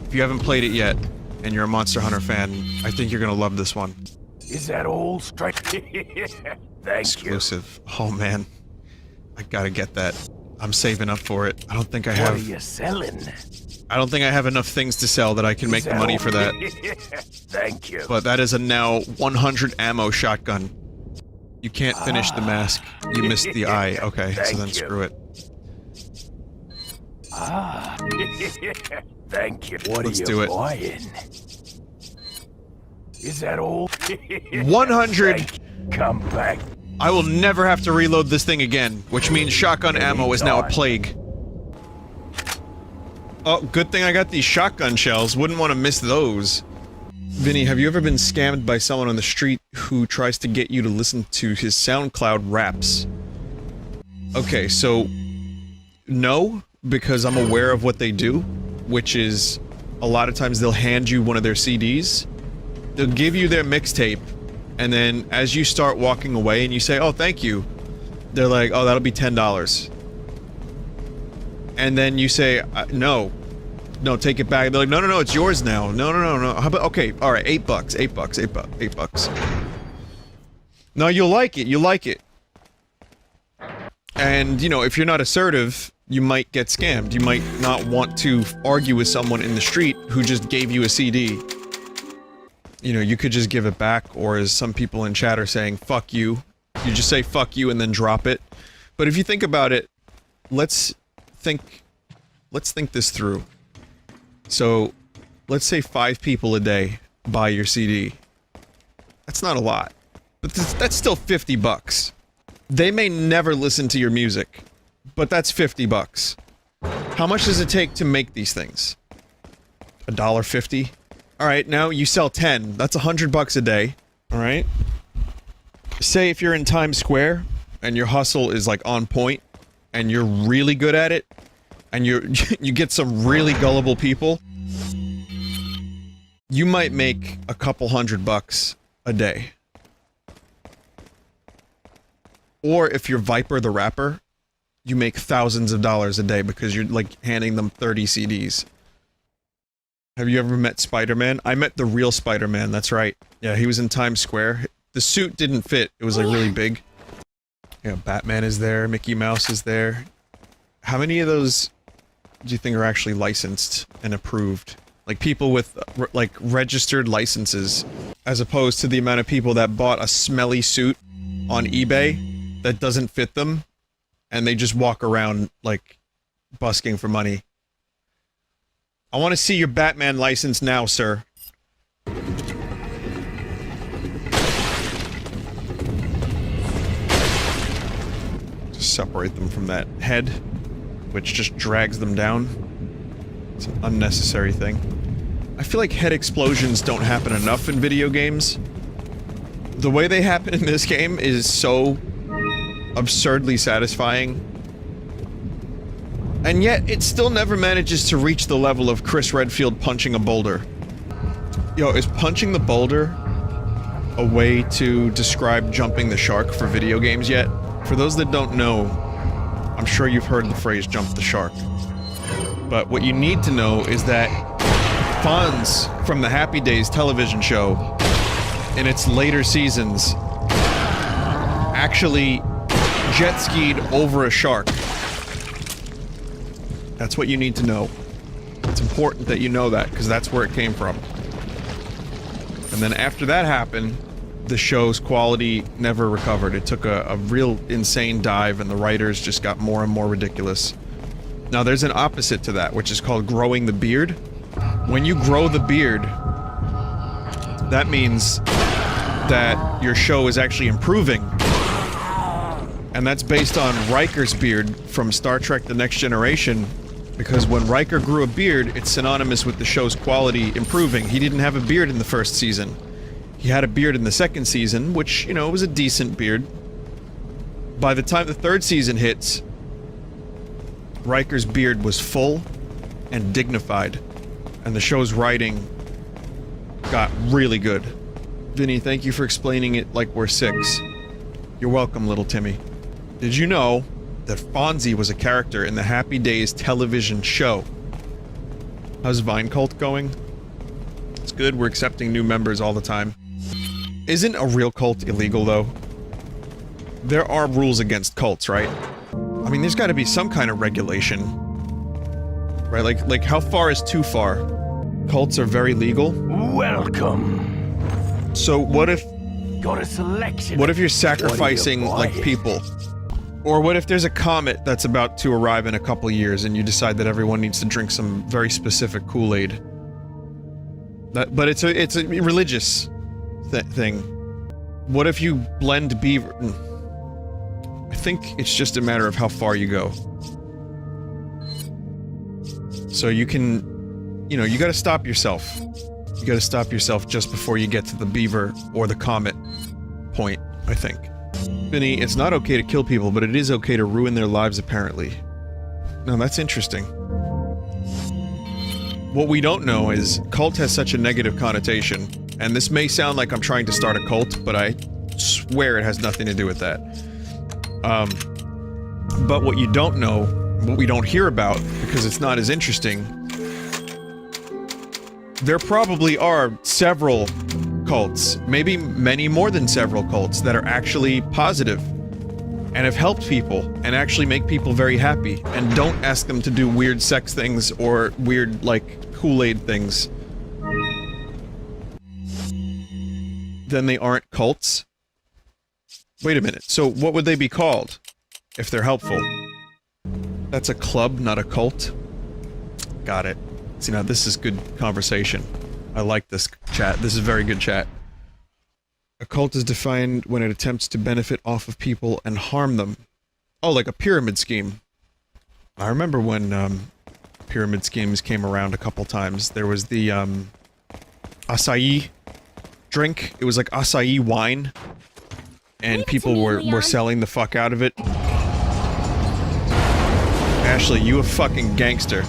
if you haven't played it yet, and you're a Monster Hunter fan, I think you're gonna love this one. Is that all straight? Thank Exclusive. Oh man. I gotta get that. I'm saving up for it. I don't think I have... What are you selling? I don't think I have enough things to sell that I can make the money for that. Thank you. But that is a now 100 ammo shotgun. You can't finish the mask. You missed the eye. Okay, so then screw it. Thank you. What Let's are do you it. buying? Is that all? 100! Come back. I will never have to reload this thing again, which means shotgun ammo is now a plague. Oh, good thing I got these shotgun shells. Wouldn't want to miss those. Vinny, have you ever been scammed by someone on the street who tries to get you to listen to his SoundCloud raps? Okay, so... no, because I'm aware of what they do, which is... a lot of times they'll hand you one of their CDs, they'll give you their mixtape, and then as you start walking away and you say, oh, thank you, they're like, oh, that'll be $10. And then you say, no, take it back. They're like, no, it's yours now. No. How about, okay, alright, $8, $8 bucks. No, you'll like it. And, you know, if you're not assertive, you might get scammed. You might not want to argue with someone in the street who just gave you a CD. You know, you could just give it back, or as some people in chat are saying, fuck you. You just say fuck you and then drop it. But if you think about it, let's think this through. So, let's say 5 people a day buy your CD. That's not a lot. But that's still 50 bucks. They may never listen to your music, but that's 50 bucks. How much does it take to make these things? $1.50? Alright, now you sell 10. That's 100 bucks a day. Alright? Say if you're in Times Square, and your hustle is like on point, and you're really good at it, and you get some really gullible people, you might make a couple $100 a day. Or if you're Viper the rapper, you make thousands of dollars a day because you're like handing them 30 CDs. Have you ever met Spider-Man? I met the real Spider-Man, that's right. Yeah, he was in Times Square. The suit didn't fit, it was like really big. Yeah, Batman is there, Mickey Mouse is there. How many of those do you think are actually licensed and approved? Like people with, like, registered licenses, as opposed to the amount of people that bought a smelly suit on eBay that doesn't fit them, and they just walk around, like, busking for money. I want to see your Batman license now, sir. Just separate them from that head, which just drags them down. It's an unnecessary thing. I feel like head explosions don't happen enough in video games. The way they happen in this game is so absurdly satisfying. And yet, it still never manages to reach the level of Chris Redfield punching a boulder. Yo, is punching the boulder a way to describe jumping the shark for video games yet? For those that don't know, I'm sure you've heard the phrase jump the shark. But what you need to know is that Fonz from the Happy Days television show, in its later seasons, actually jet skied over a shark. That's what you need to know. It's important that you know that, because that's where it came from. And then after that happened, the show's quality never recovered. It took a real insane dive, and the writers just got more and more ridiculous. Now there's an opposite to that, which is called growing the beard. When you grow the beard, that means that your show is actually improving. And that's based on Riker's beard from Star Trek The Next Generation, because when Riker grew a beard, it's synonymous with the show's quality improving. He didn't have a beard in the first season. He had a beard in the second season, which, you know, was a decent beard. By the time the third season hits, Riker's beard was full and dignified, and the show's writing got really good. Vinny, thank you for explaining it like we're 6. You're welcome, little Timmy. Did you know that Fonzie was a character in the Happy Days television show. How's Vine Cult going? It's good, we're accepting new members all the time. Isn't a real cult illegal, though? There are rules against cults, right? I mean, there's gotta be some kind of regulation. Right, like how far is too far? Cults are very legal? Welcome. So what if... Got a selection. What if you're sacrificing, like, people? Or what if there's a comet that's about to arrive in a couple years and you decide that everyone needs to drink some very specific Kool-Aid? But it's a religious thing. What if you blend beaver... I think it's just a matter of how far you go. So you can... You know, you gotta stop yourself. You gotta stop yourself just before you get to the beaver or the comet point, I think. Vinny, it's not okay to kill people, but it is okay to ruin their lives, apparently. No, that's interesting. What we don't know is, cult has such a negative connotation, and this may sound like I'm trying to start a cult, but I swear it has nothing to do with that. But what you don't know, what we don't hear about, because it's not as interesting, there probably are several cults, maybe many more than several cults, that are actually positive and have helped people and actually make people very happy and don't ask them to do weird sex things or weird, like, Kool-Aid things. Then they aren't cults? Wait a minute, so what would they be called if they're helpful? That's a club, not a cult? Got it. See, now this is good conversation. I like this chat. This is very good chat. A cult is defined when it attempts to benefit off of people and harm them. Oh, like a pyramid scheme. I remember when, pyramid schemes came around a couple times. There was the, acai drink. It was like acai wine. And people were selling the fuck out of it. Ashley, you a fucking gangster.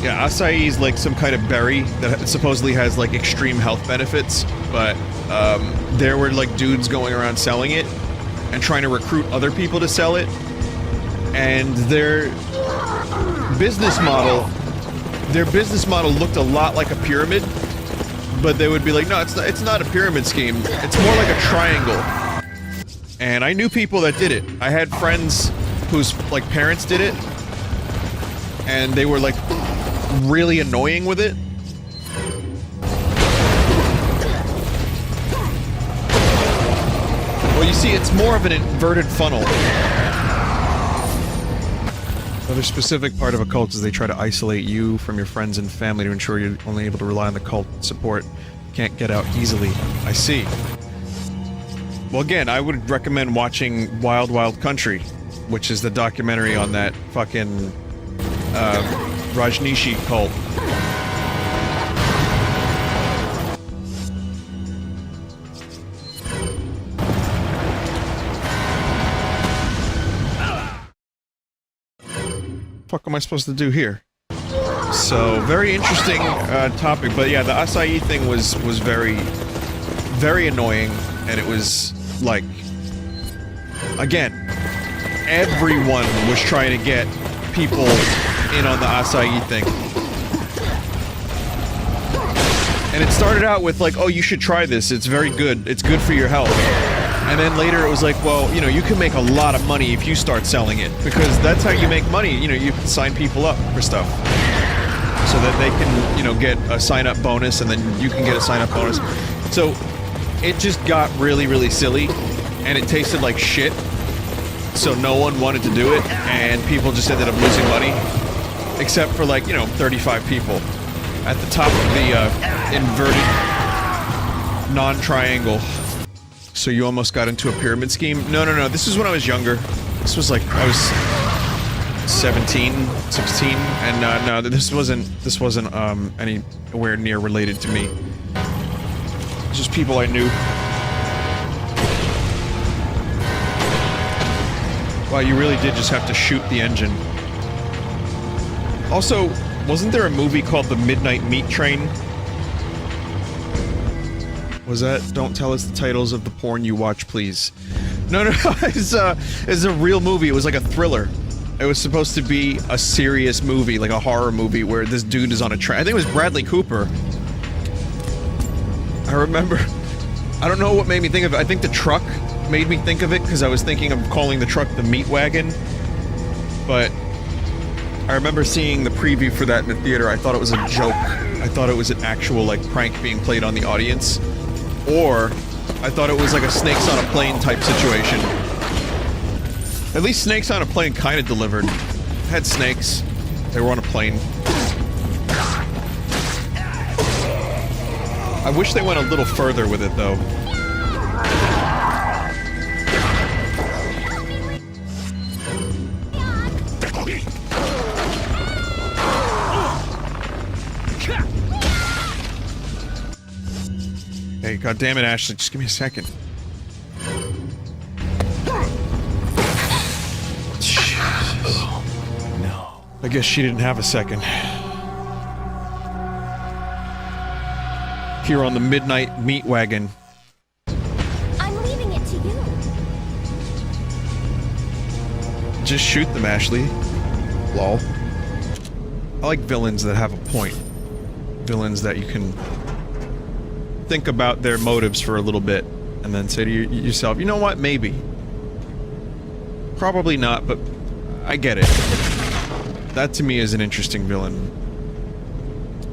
Yeah, acai is like some kind of berry that supposedly has like extreme health benefits, but there were like dudes going around selling it and trying to recruit other people to sell it. And their business model looked a lot like a pyramid, but they would be like, no, it's not a pyramid scheme. It's more like a triangle. And I knew people that did it. I had friends whose like parents did it, and they were like really annoying with it. Well, you see, it's more of an inverted funnel. Another specific part of a cult is they try to isolate you from your friends and family to ensure you're only able to rely on the cult support. Can't get out easily. I see. Well, again, I would recommend watching Wild Wild Country, which is the documentary on that fucking Rajneeshi cult. Fuck am I supposed to do here? So, very interesting topic, but yeah, the acai thing was very, very annoying, and it was, like, again, everyone was trying to get people in on the acai thing. And it started out with like, oh, you should try this, it's very good, it's good for your health. And then later it was like, well, you know, you can make a lot of money if you start selling it, because that's how you make money, you know, you can sign people up for stuff. So that they can, you know, get a sign-up bonus, and then you can get a sign-up bonus. So, it just got really, really silly, and it tasted like shit. So no one wanted to do it, and people just ended up losing money. Except for, like, you know, 35 people. At the top of the, inverted non-triangle. So you almost got into a pyramid scheme? No, this is when I was younger. This was like, I was 17, 16, and no, this wasn't anywhere near related to me. Just people I knew. Wow, you really did just have to shoot the engine. Also, wasn't there a movie called The Midnight Meat Train? Was that? Don't tell us the titles of the porn you watch, please. No, it's a real movie. It was like a thriller. It was supposed to be a serious movie, like a horror movie, where this dude is on a train. I think it was Bradley Cooper. I remember. I don't know what made me think of it. I think the truck made me think of it, because I was thinking of calling the truck the meat wagon. But I remember seeing the preview for that in the theater. I thought it was a joke. I thought it was an actual, like, prank being played on the audience. Or I thought it was like a Snakes on a Plane type situation. At least Snakes on a Plane kind of delivered. Had snakes. They were on a plane. I wish they went a little further with it, though. Hey, goddammit, Ashley, just give me a second. No. I guess she didn't have a second. Here on the Midnight Meat Wagon. I'm leaving it to you. Just shoot them, Ashley. Lol. I like villains that have a point. Villains that you can think about their motives for a little bit, and then say to yourself, you know what, maybe. Probably not, but I get it. That to me is an interesting villain.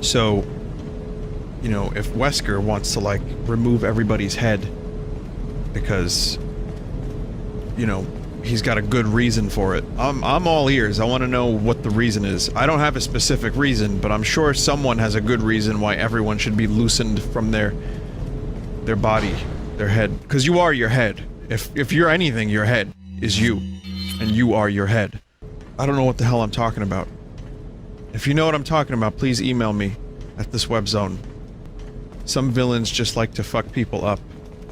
So, you know, if Wesker wants to, like, remove everybody's head because, you know, he's got a good reason for it, I'm all ears. I want to know what the reason is. I don't have a specific reason, but I'm sure someone has a good reason why everyone should be loosened from their body, their head. Because you are your head. If you're anything, your head is you. And you are your head. I don't know what the hell I'm talking about. If you know what I'm talking about, please email me at this web zone. Some villains just like to fuck people up.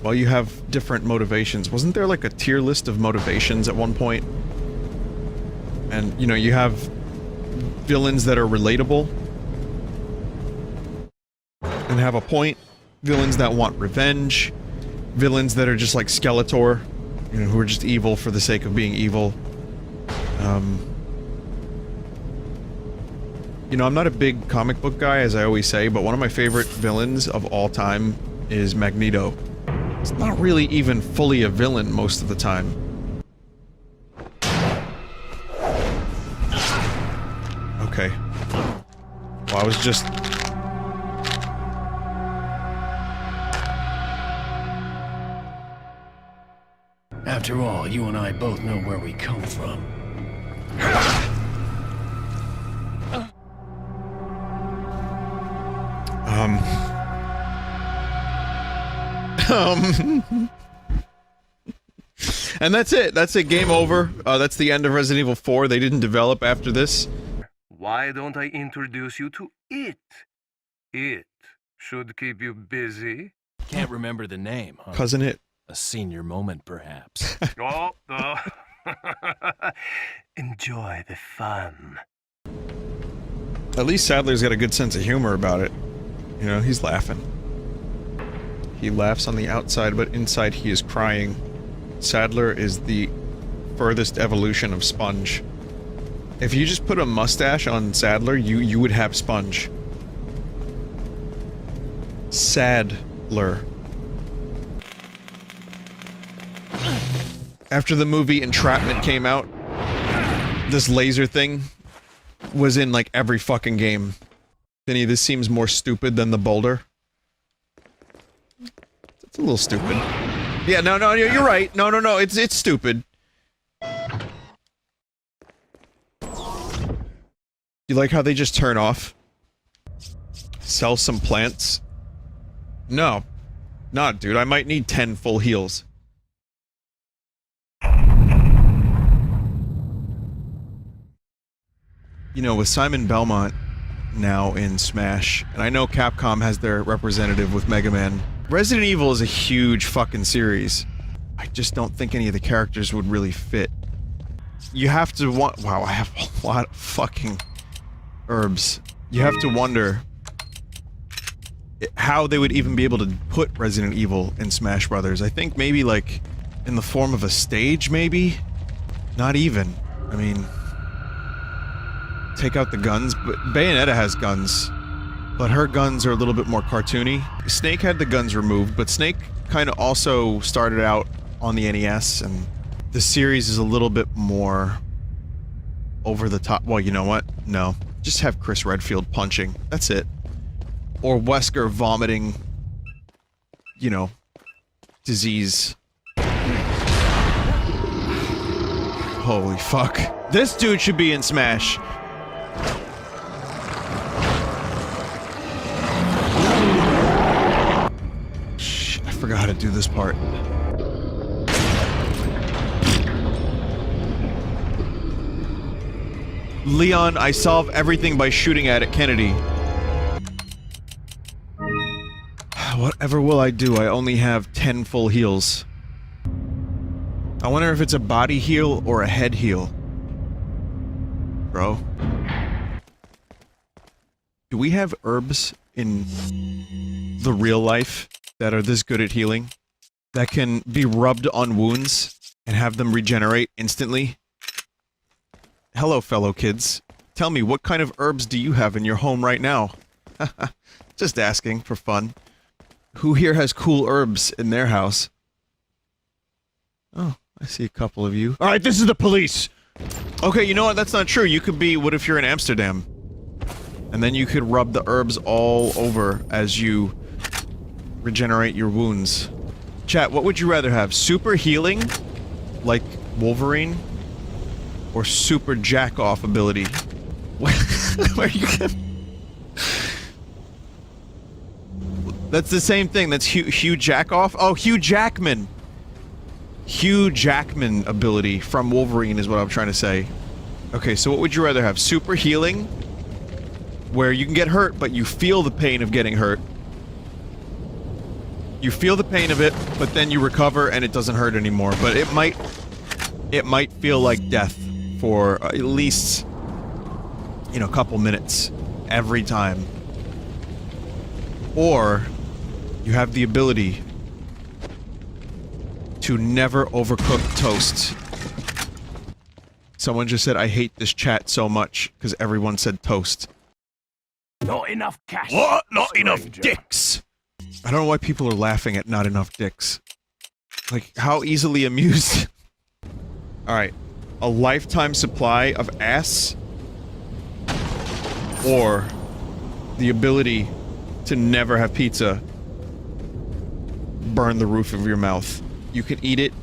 Well, you have different motivations. Wasn't there like a tier list of motivations at one point? And, you know, you have villains that are relatable and have a point. Villains that want revenge. Villains that are just like Skeletor, you know, who are just evil for the sake of being evil. You know, I'm not a big comic book guy, as I always say, but one of my favorite villains of all time is Magneto. It's not really even fully a villain most of the time. Okay. Well, I was just... After all, you and I both know where we come from. And that's it. That's it. Game over. That's the end of Resident Evil 4. They didn't develop after this. Why don't I introduce you to it? It should keep you busy. Can't remember the name, huh? Cousin It. A senior moment, perhaps. Enjoy the fun. At least Sadler's got a good sense of humor about it. You know, he's laughing. He laughs on the outside, but inside he is crying. Sadler is the furthest evolution of Sponge. If you just put a mustache on Sadler, you would have Sponge. Sadler. After the movie Entrapment came out, this laser thing was in like every fucking game. Vinny, this seems more stupid than the boulder. It's a little stupid. Yeah, no, you're right. No, it's stupid. You like how they just turn off? Sell some plants? No. Not, dude. I might need 10 full heals. You know, with Simon Belmont now in Smash, and I know Capcom has their representative with Mega Man, Resident Evil is a huge fucking series. I just don't think any of the characters would really fit. You have to wow, I have a lot of fucking herbs. You have to wonder how they would even be able to put Resident Evil in Smash Brothers. I think maybe like in the form of a stage, maybe? Not even. I mean... Take out the guns, but Bayonetta has guns. But her guns are a little bit more cartoony. Snake had the guns removed, but Snake kind of also started out on the NES, and the series is a little bit more over the top. Well, you know what? No. Just have Chris Redfield punching. That's it. Or Wesker vomiting, you know, disease. Holy fuck. This dude should be in Smash. Shit, I forgot how to do this part. Leon, I solve everything by shooting at it, Kennedy. Whatever will I do? I only have 10 full heals. I wonder if it's a body heal or a head heal. Bro. Do we have herbs in the real life that are this good at healing? That can be rubbed on wounds and have them regenerate instantly? Hello, fellow kids. Tell me, what kind of herbs do you have in your home right now? Just asking, for fun. Who here has cool herbs in their house? Oh, I see a couple of you. Alright, this is the police! Okay, you know what? That's not true. You could be, what if you're in Amsterdam? And then you could rub the herbs all over as you regenerate your wounds. Chat, what would you rather have? Super healing? Like Wolverine? Or super jack-off ability? Where you can... That's the same thing. That's Hugh Jackoff? Oh, Hugh Jackman! Hugh Jackman ability from Wolverine is what I'm trying to say. Okay, so what would you rather have? Super healing? Where you can get hurt, but you feel the pain of getting hurt. You feel the pain of it, but then you recover and it doesn't hurt anymore. But it might feel like death for at least, you know, a couple minutes every time. Or you have the ability to never overcook toast. Someone just said, I hate this chat so much, because everyone said toast. Not enough cash. What? Not stranger. enough dicks! I don't know why people are laughing at not enough dicks. Like, how easily amused. Alright. A lifetime supply of ass? Or the ability to never have pizza burn the roof of your mouth. You can eat it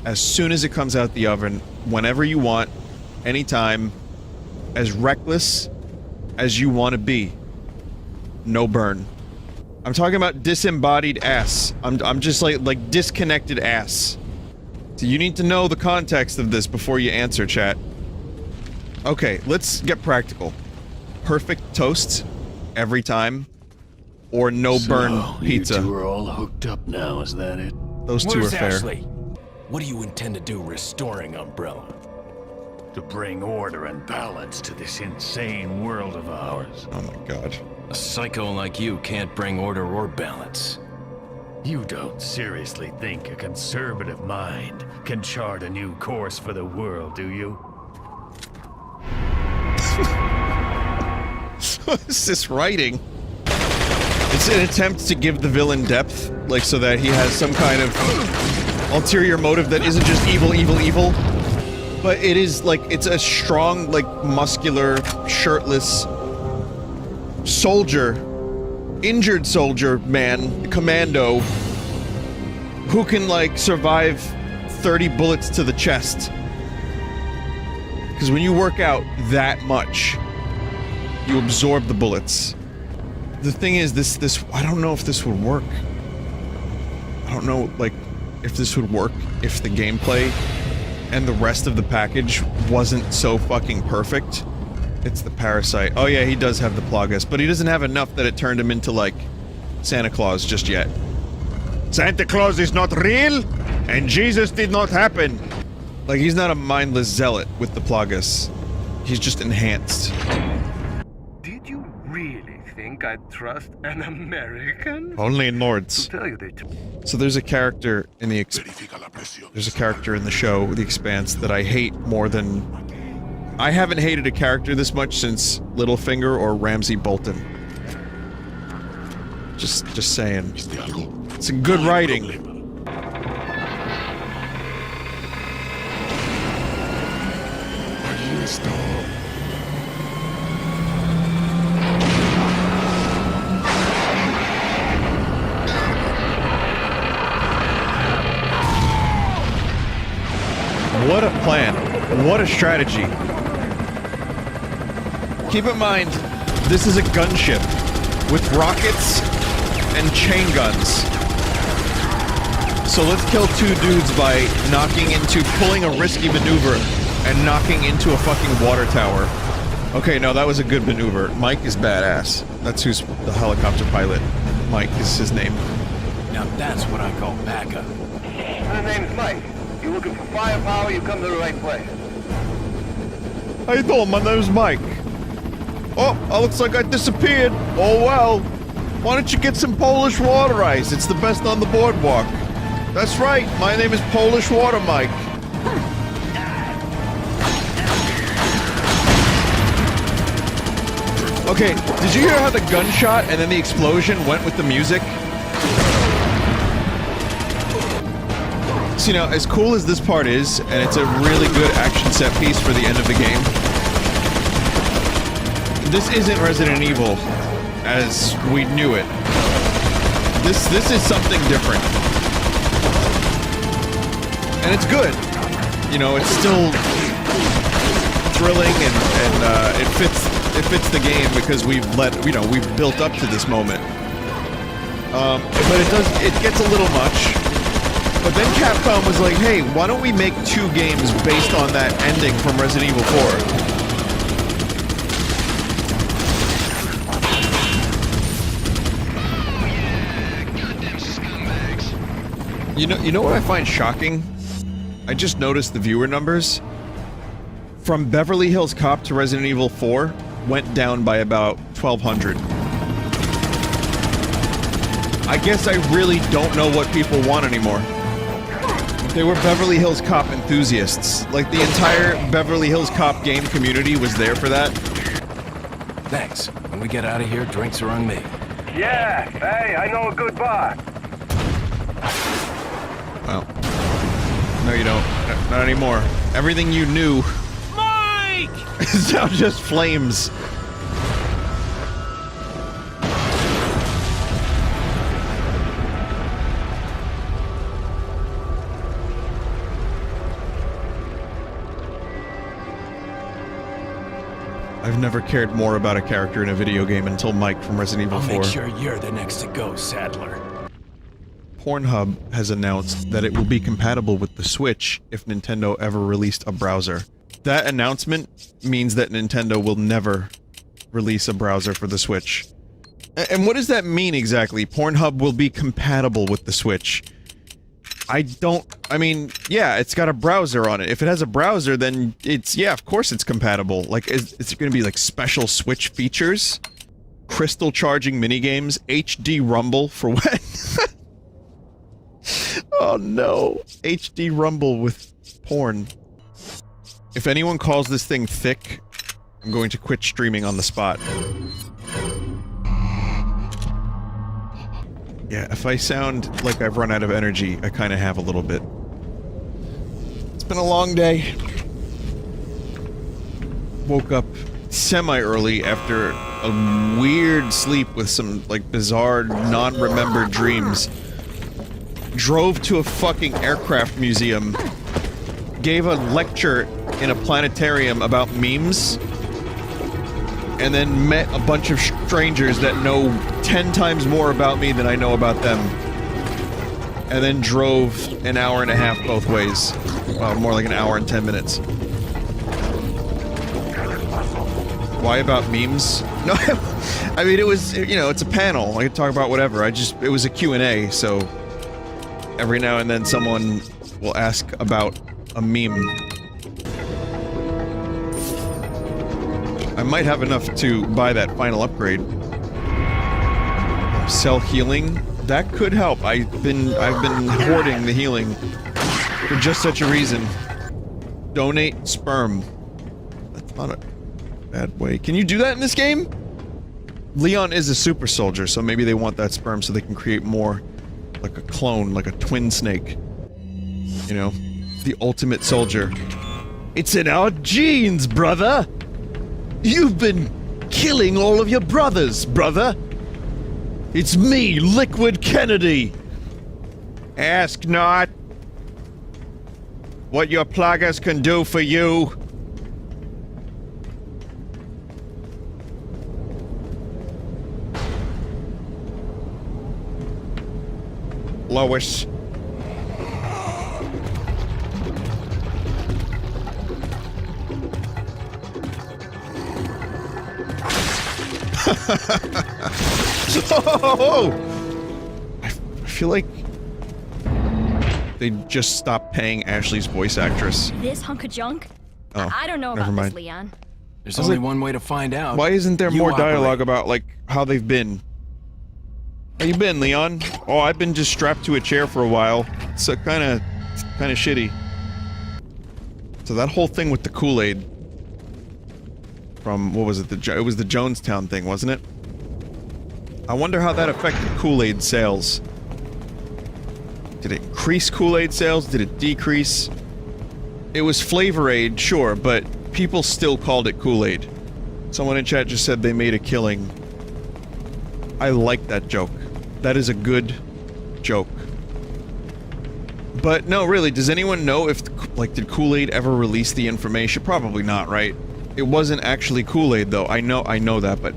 as soon as it comes out the oven, whenever you want, anytime, as reckless as you want to be. No burn. I'm talking about disembodied ass. I'm just like disconnected ass. So you need to know the context of this before you answer, chat. Okay, let's get practical. Perfect toast every time, or no burn pizza. You two are all hooked up now, is that it? Those two are fair. Ashley? What do you intend to do restoring Umbrella? To bring order and balance to this insane world of ours. Oh my god. A psycho like you can't bring order or balance. You don't seriously think a conservative mind can chart a new course for the world, do you? What is this writing? It's an attempt to give the villain depth, like so that he has some kind of ulterior motive that isn't just evil, evil, evil. But it is like, it's a strong, like, muscular, shirtless soldier, injured soldier man, commando, who can, like, survive 30 bullets to the chest. Because when you work out that much, you absorb the bullets. The thing is, this, I don't know if this would work. I don't know, like, if this would work if the gameplay and the rest of the package wasn't so fucking perfect. It's the parasite. Oh yeah, he does have the Plagas, but he doesn't have enough that it turned him into, like, Santa Claus just yet. Santa Claus is not real, and Jesus did not happen. Like, he's not a mindless zealot with the Plagas. He's just enhanced. Did you really think I'd trust an American? Only Nords. To tell you the truth. So there's a character in the show, The Expanse, that I hate more than... I haven't hated a character this much since Littlefinger or Ramsay Bolton. Just saying. It's good writing. What a plan. What a strategy. Keep in mind, this is a gunship with rockets and chain guns. So let's kill two dudes by pulling a risky maneuver and knocking into a fucking water tower. Okay, no, that was a good maneuver. Mike is badass. That's who's the helicopter pilot. Mike is his name. Now that's what I call backup. My name's Mike. You're looking for firepower, you come to the right place. How you doing? My name's Mike. Oh, looks like I disappeared. Oh well. Why don't you get some Polish water ice? It's the best on the boardwalk. That's right, my name is Polish Water Mike. Okay, did you hear how the gunshot and then the explosion went with the music? So, you know, as cool as this part is, and it's a really good action set piece for the end of the game, this isn't Resident Evil as we knew it. This is something different. And it's good. You know, it's still thrilling and it fits the game because we've built up to this moment. But it gets a little much. But then Capcom was like, hey, why don't we make 2 games based on that ending from Resident Evil 4? You know what I find shocking? I just noticed the viewer numbers. From Beverly Hills Cop to Resident Evil 4 went down by about 1,200. I guess I really don't know what people want anymore. They were Beverly Hills Cop enthusiasts. Like, the entire Beverly Hills Cop game community was there for that. Thanks. When we get out of here, drinks are on me. Yeah, hey, I know a good bar. Well, no you don't. Not anymore. Everything you knew... Mike! is now just flames. I've never cared more about a character in a video game until Mike from Resident Evil 4. I'll make sure you're the next to go, Sadler. Pornhub has announced that it will be compatible with the Switch if Nintendo ever released a browser. That announcement means that Nintendo will never release a browser for the Switch. And what does that mean exactly? Pornhub will be compatible with the Switch. I mean, yeah, it's got a browser on it. If it has a browser, then yeah, of course it's compatible. Like, it's gonna be like special Switch features? Crystal charging minigames? HD Rumble for when? Oh no. HD Rumble with porn. If anyone calls this thing thick, I'm going to quit streaming on the spot. Yeah, if I sound like I've run out of energy, I kind of have a little bit. It's been a long day. Woke up semi-early after a weird sleep with some, like, bizarre, non-remembered dreams. Drove to a fucking aircraft museum. Gave a lecture in a planetarium about memes. And then met a bunch of strangers that know 10 times more about me than I know about them. And then drove an hour and a half both ways. Well, more like an hour and 10 minutes. Why about memes? No, I mean, it was, you know, it's a panel. I could talk about whatever. It was a Q&A, so every now and then someone will ask about a meme. I might have enough to buy that final upgrade. Sell healing. That could help. I've been hoarding the healing for just such a reason. Donate sperm. That's not a bad way. Can you do that in this game? Leon is a super soldier, so maybe they want that sperm so they can create more, like a clone, like a twin snake. You know, the ultimate soldier. It's in our genes, brother! You've been killing all of your brothers, brother! It's me, Liquid Kennedy! Ask not what your plagas can do for you. Lois. Oh! I feel like they just stopped paying Ashley's voice actress. This hunk of junk? Oh, I don't know never about mind. this, Leon. There's only one way to find out. Why isn't there You more operate. dialogue about, like, how they've been? How you been, Leon? Oh, I've been just strapped to a chair for a while. It's kinda shitty. So that whole thing with the Kool-Aid from, what was it? It was the Jonestown thing, wasn't it? I wonder how that affected Kool-Aid sales. Did it increase Kool-Aid sales? Did it decrease? It was Flavor Aid, sure, but people still called it Kool-Aid. Someone in chat just said they made a killing. I like that joke. That is a good joke. But no, really, does anyone know if, like, did Kool-Aid ever release the information? Probably not, right? It wasn't actually Kool-Aid, though. I know that, but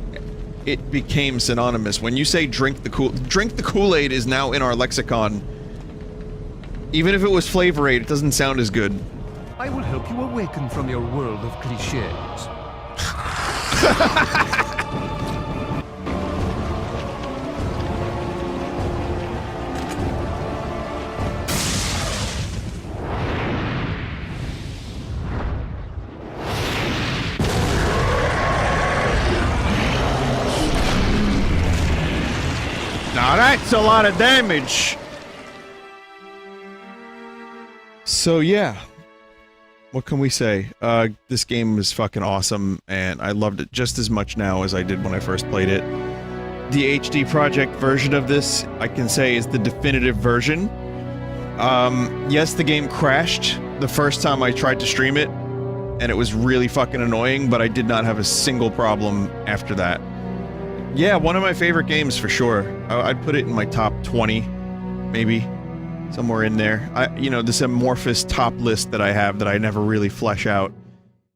it became synonymous. When you say drink the Kool-Aid is now in our lexicon. Even if it was Flavor Aid, it doesn't sound as good. I will help you awaken from your world of cliches. Now that's a lot of damage! So yeah, what can we say? This game is fucking awesome, and I loved it just as much now as I did when I first played it. The HD Projekt version of this, I can say, is the definitive version. Yes, the game crashed the first time I tried to stream it, and it was really fucking annoying, but I did not have a single problem after that. Yeah, one of my favorite games for sure. I'd put it in my top 20, maybe. Somewhere in there. You know, this amorphous top list that I have that I never really flesh out.